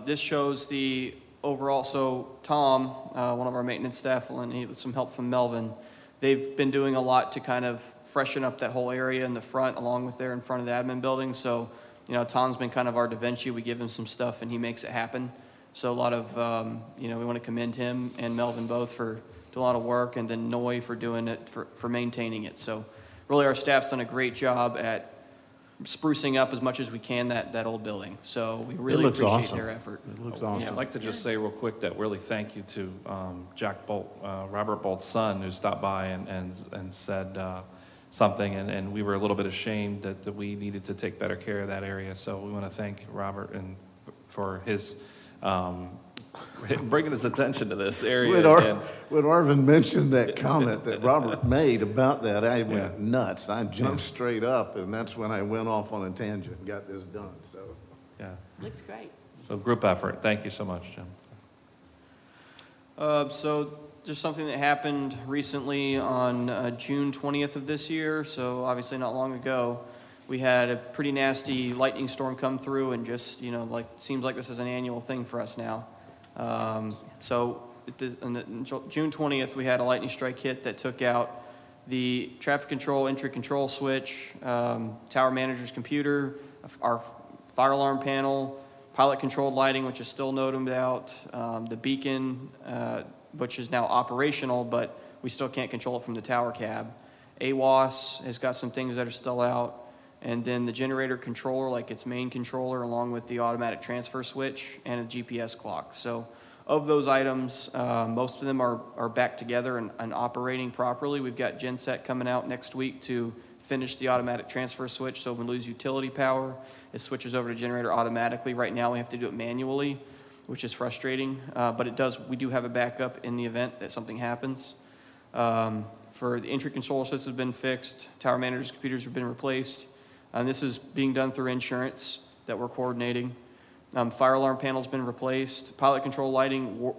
This shows the overall, so Tom, one of our maintenance staff, and he with some help from Melvin, they've been doing a lot to kind of freshen up that whole area in the front, along with there in front of the admin building. So, Tom's been kind of our Da Vinci. We give him some stuff and he makes it happen. So a lot of, we want to commend him and Melvin both for doing a lot of work, and then Noy for doing it, for maintaining it. So really our staff's done a great job at sprucing up as much as we can that old building. So we really looks appreciate awesome. their effort. It looks Yeah, awesome. I'd like to just say real quick that really thank you to Jack Bolt, Robert Bolt's son, who stopped by and said something, and we were a little bit ashamed that we needed to take better care of that area. So we want to thank Robert and for his bringing his attention to this area. When Arvin mentioned that comment that Robert made about that, I went nuts. I jumped straight up, and that's when I went off on a tangent and got this done, so. Yeah. Looks great. So group effort. Thank you so much, Jim. So just something that happened recently on June 20th of this year, so obviously not long ago. We had a pretty nasty lightning storm come through, and just, seems like this is an annual thing for us now. On June 20th, we had a lightning strike hit that took out the traffic control, entry control switch, tower manager's computer, our fire alarm panel, pilot controlled lighting, which is still noted out, the beacon, which is now operational, but we still can't control it from the tower cab. AWAS has got some things that are still out. And then the generator controller, like its main controller, along with the automatic transfer switch and a GPS clock. So of those items, most of them are back together and operating properly. We've got Genset coming out next week to finish the automatic transfer switch. So when we lose utility power, it switches over to generator automatically. Right now we have to do it manually, which is frustrating. But we do have a backup in the event that something happens. For the entry control system has been fixed. Tower manager's computers have been replaced. And this is being done through insurance that we're coordinating. Fire alarm panel's been replaced. Pilot control lighting,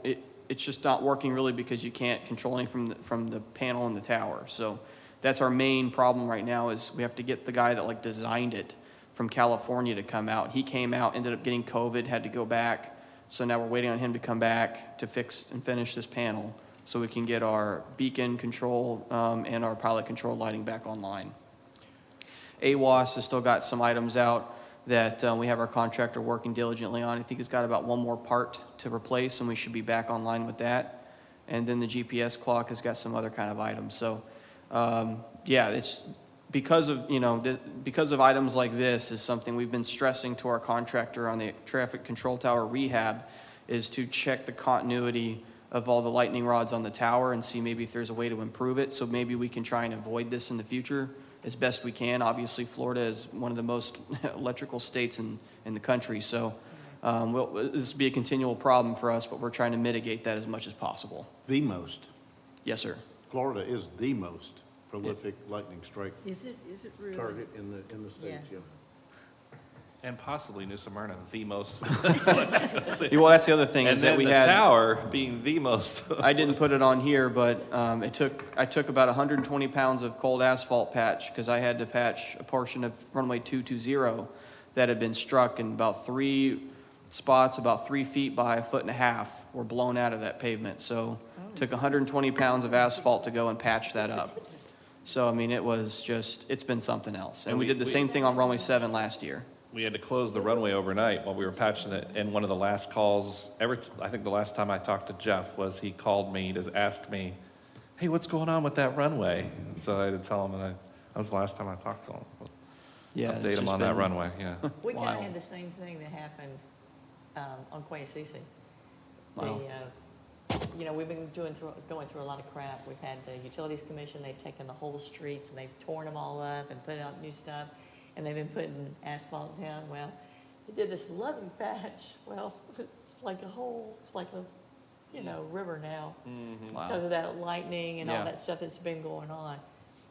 it's just not working really because you can't control anything from the panel in the tower. So that's our main problem right now, is we have to get the guy that designed it from California to come out. He came out, ended up getting COVID, had to go back. So now we're waiting on him to come back to fix and finish this panel so we can get our beacon control and our pilot control lighting back online. AWAS has still got some items out that we have our contractor working diligently on. I think he's got about one more part to replace, and we should be back online with that. And then the GPS clock has got some other kind of items. So, it's because of items like this is something we've been stressing to our contractor on the traffic control tower rehab, is to check the continuity of all the lightning rods on the tower and see maybe if there's a way to improve it. So maybe we can try and avoid this in the future as best we can. Obviously, Florida is one of the most electrical states in the country. So this will be a continual problem for us, but we're trying to mitigate that as much as possible. The most. Yes, sir. Florida is the most prolific lightning strike Is it really? target in the states, yeah. And possibly New Smyrna, the most. Well, that's the other thing, And is that then we the had. tower being the most. I didn't put it on here, but I took about 120 pounds of cold asphalt patch, because I had to patch a portion of runway 220 that had been struck, and about 3 spots, about 3 feet by 1.5 feet, were blown out of that pavement. So it took 120 pounds of asphalt to go and patch that up. So, it's been something else. And we did the same thing on runway 7 last year. We had to close the runway overnight while we were patching it, and one of the last calls, I think the last time I talked to Jeff was he called me to ask me, hey, what's going on with that runway? And so I had to tell him, and that was the last time I talked to him. Yeah, it's Update him just on that been- runway, yeah. We kind Wow. of had the same thing that happened on Quayasisi. Wow. We've been going through a lot of crap. We've had the Utilities Commission, they've taken the whole streets and they've torn them all up and put out new stuff. And they've been putting asphalt down. Well, they did this lovely patch. Well, it's like a hole. It's like a, river now Wow. because of that lightning and Yeah. all that stuff that's been going on.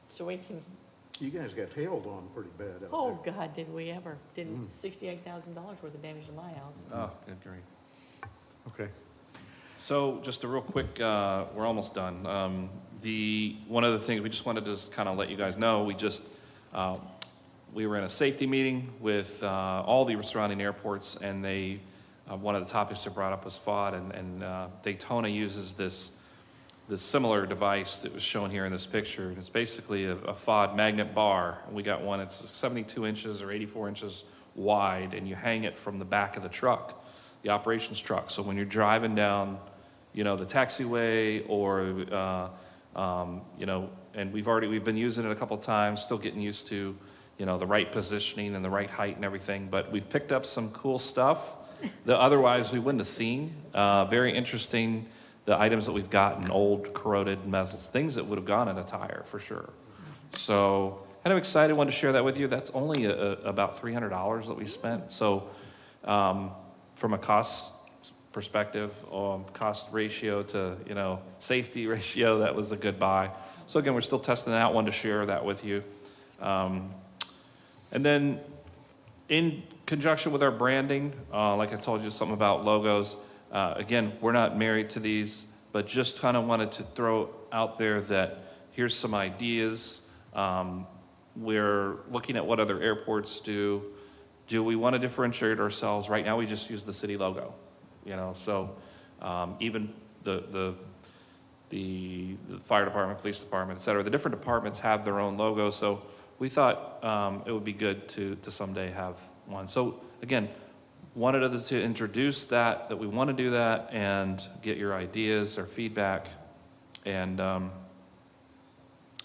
So we can. You guys got hailed on pretty bad out Oh God, did we ever? Did $68,000 worth of damage to my house? Oh, good grief. there. Okay. So just a real quick, we're almost done. One of the things, we just wanted to just kind of let you guys know, we were in a safety meeting with all the surrounding airports, and one of the topics they brought up was FOD, and Daytona uses this similar device that was shown here in this picture. And it's basically a FOD magnet bar. And we got one, it's 72 inches or 84 inches wide, and you hang it from the back of the truck, the operations truck. So when you're driving down, the taxiway or, and we've been using it a couple times, still getting used to, the right positioning and the right height and everything. But we've picked up some cool stuff that otherwise we wouldn't have seen. Very interesting, the items that we've gotten, old corroded metals, things that would have gone in a tire for sure. So kind of excited, wanted to share that with you. That's only about $300 that we spent. So from a cost perspective, cost ratio to, safety ratio, that was a good buy. So again, we're still testing it out, wanted to share that with you. And then in conjunction with our branding, like I told you, something about logos. Again, we're not married to these, but just kind of wanted to throw out there that here's some ideas. We're looking at what other airports do. Do we want to differentiate ourselves? Right now, we just use the city logo. So even the fire department, police department, et cetera, the different departments have their own logo. So we thought it would be good to someday have one. So again, wanted to introduce that we want to do that and get your ideas or feedback. And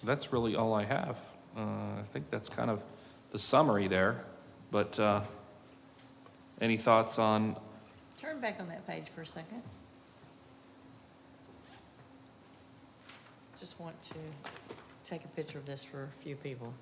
that's really all I have. I think that's kind of the summary there. But any thoughts on? Turn back on that page for a second. Just want to take a picture of this for a few people.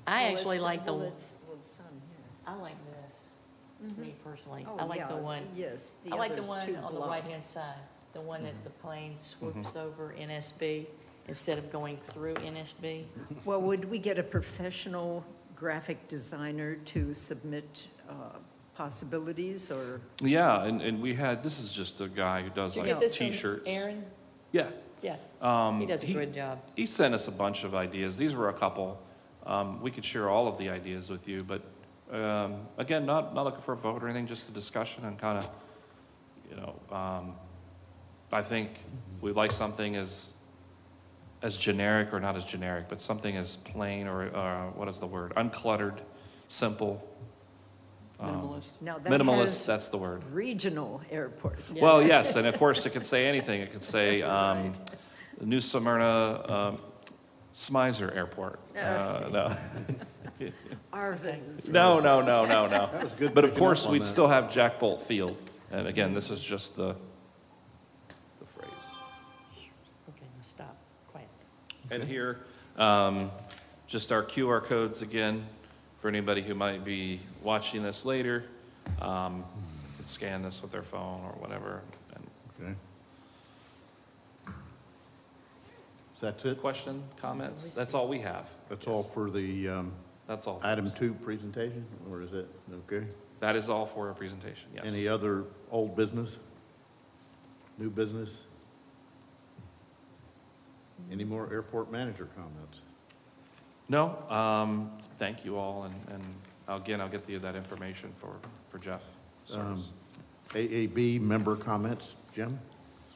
I actually like the one. It's on here. I like this, me personally. Oh, I like yeah, the one. Yes. I like the other's one too on the blown. right-hand side, the one that the plane swoops over NSB instead of going through NSB. Well, would we get a professional graphic designer to submit possibilities, or? Yeah, and we had, this is just a guy who does Did you like get this from T-shirts. Aaron? Yeah. Yeah, he does a good job. He sent us a bunch of ideas. These were a couple. We could share all of the ideas with you, but again, not looking for a vote or anything, just a discussion and kind of, I think we'd like something as generic, or not as generic, but something as plain, or what is the word? Uncluttered, simple. Minimalist. Now, that Minimalist, has that's the word. regional airport. Well, yes, and of course it could say anything. It could say New Smyrna Smizer Airport. No. Arvin's. No. That was good. But of picking course, up on we'd that. still have Jack Bolt Field. And again, this is just the phrase. Okay, now stop, quiet. And here, just our QR codes again, for anybody who might be watching this later. You can scan this with their phone or whatever. And Okay. That's it? question, comments? That's all we have. That's all for the That's all. item 2 presentation, or is it, okay? That is all for our presentation, yes. Any other old business? New business? Any more airport manager comments? No, thank you all, and again, I'll get you that information for Jeff. Service. AAB member comments, Jim?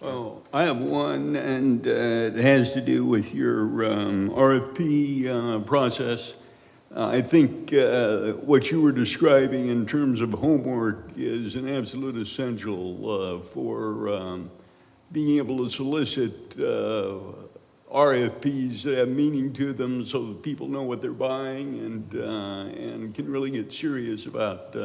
Oh, I have one, and it has to do with your RFP process. I think what you were describing in terms of homework is an absolute essential for being able to solicit RFPs that have meaning to them, so that people know what they're buying and can really get serious about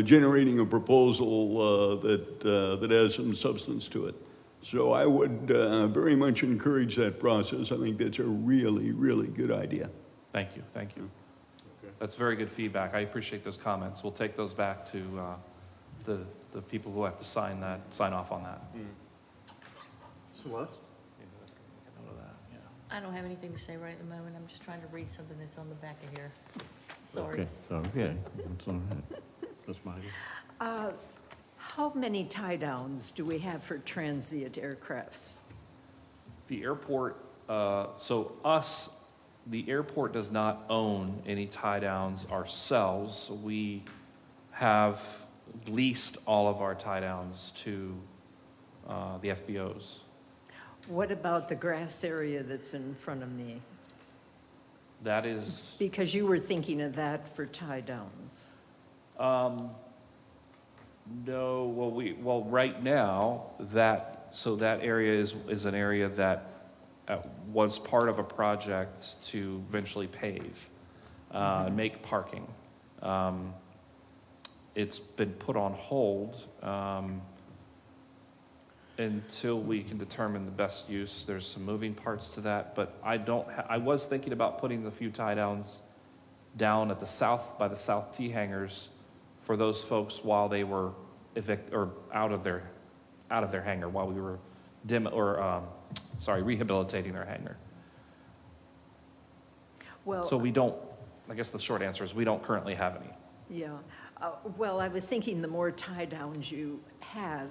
generating a proposal that has some substance to it. So I would very much encourage that process. I think that's a really, really good idea. Thank you. Okay. That's very good feedback. I appreciate those comments. We'll take those back to the people who have to sign off on that. Celeste? I don't have anything to say right at the moment. I'm just trying to read something that's on the back of here. Sorry. Okay, so, okay, that's all right. That's my idea. How many tie-downs do we have for transient aircrafts? The airport, the airport does not own any tie-downs ourselves. We have leased all of our tie-downs to the FBOs. What about the grass area that's in front of me? That is, Because you were thinking of that for tie-downs. no, well, right now, that area is an area that was part of a project to eventually pave, make parking. It's been put on hold, until we can determine the best use. There's some moving parts to that, but I was thinking about putting a few tie downs down at by the south T hangars for those folks while they were out of their hangar while we were rehabilitating their hangar. Well, So I guess the short answer is we don't currently have any. yeah. Well, I was thinking the more tie-downs you have,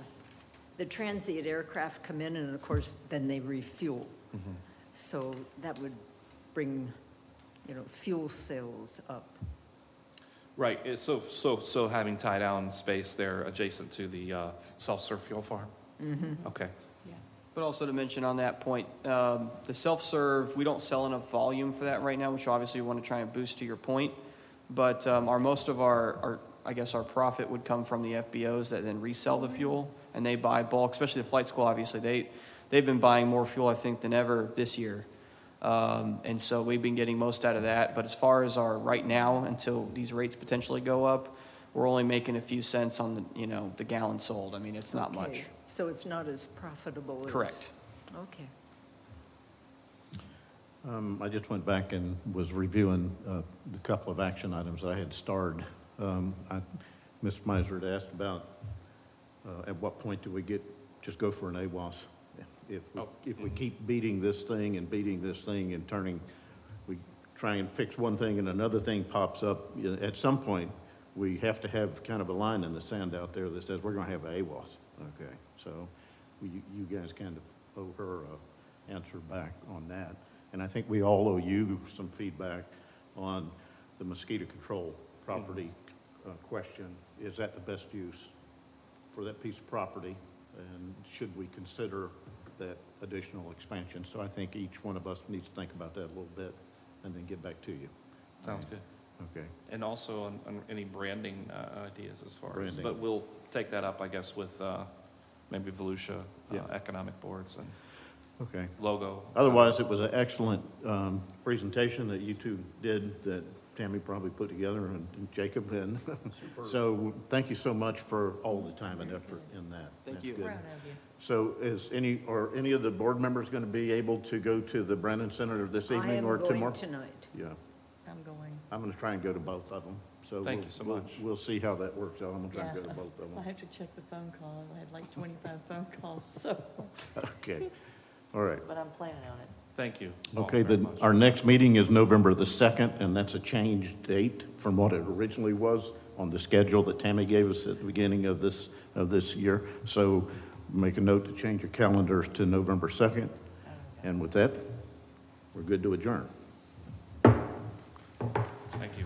the transient aircraft come in and of course then they refuel. So that would bring, fuel sales up. Right, so having tie down space there adjacent to the self-serve fuel farm? Okay. But also to mention on that point, the self-serve, we don't sell enough volume for that right now, which obviously we want to try and boost to your point. But most of our profit would come from the FBOs that then resell the fuel, and they buy bulk, especially the flight school, obviously. They've been buying more fuel, I think, than ever this year. And so we've been getting most out of that. But as far as our right now, until these rates potentially go up, we're only making a few cents on the gallon sold. I mean, it's not much. Okay, so it's not as profitable as... Correct. Okay. I just went back and was reviewing the couple of action items I had starred. Mr. Miser had asked about at what point do we just go for an AWAS? If we keep beating this thing and turning, we try and fix one thing and another thing pops up, at some point, we have to have kind of a line in the sand out there that says we're going to have an AWAS. Okay, so you guys kind of owe her an answer back on that. And I think we all owe you some feedback on the mosquito control property question. Is that the best use for that piece of property? And should we consider that additional expansion? So I think each one of us needs to think about that a little bit and then get back to you. Sounds good. Okay. And also on any branding ideas as far as, Branding. but we'll take that up, I guess, with maybe Volusia Yeah. Economic Boards and Okay. logo. Otherwise, it was an excellent presentation that you two did that Tammy probably put together and Jacob. And so thank you so much for all the time and effort in that. Thank That's you. good. Proud of you. So are any of the board members going to be able to go to the Brennan Center this I evening am or going tomorrow? tonight. Yeah, I'm going. I'm going to try and go to both of them. So Thank you so much. We'll see how that works out. I'm going to try and Yeah, go to both of I them. have to check the phone call. I had like 25 phone calls, so, Okay, all right. but I'm planning on it. Thank you. all Okay, very much. our next meeting is November the 2nd, and that's a changed date from what it originally was on the schedule that Tammy gave us at the beginning of this year. So make a note to change your calendars to November 2nd. And with that, we're good to adjourn. Thank you.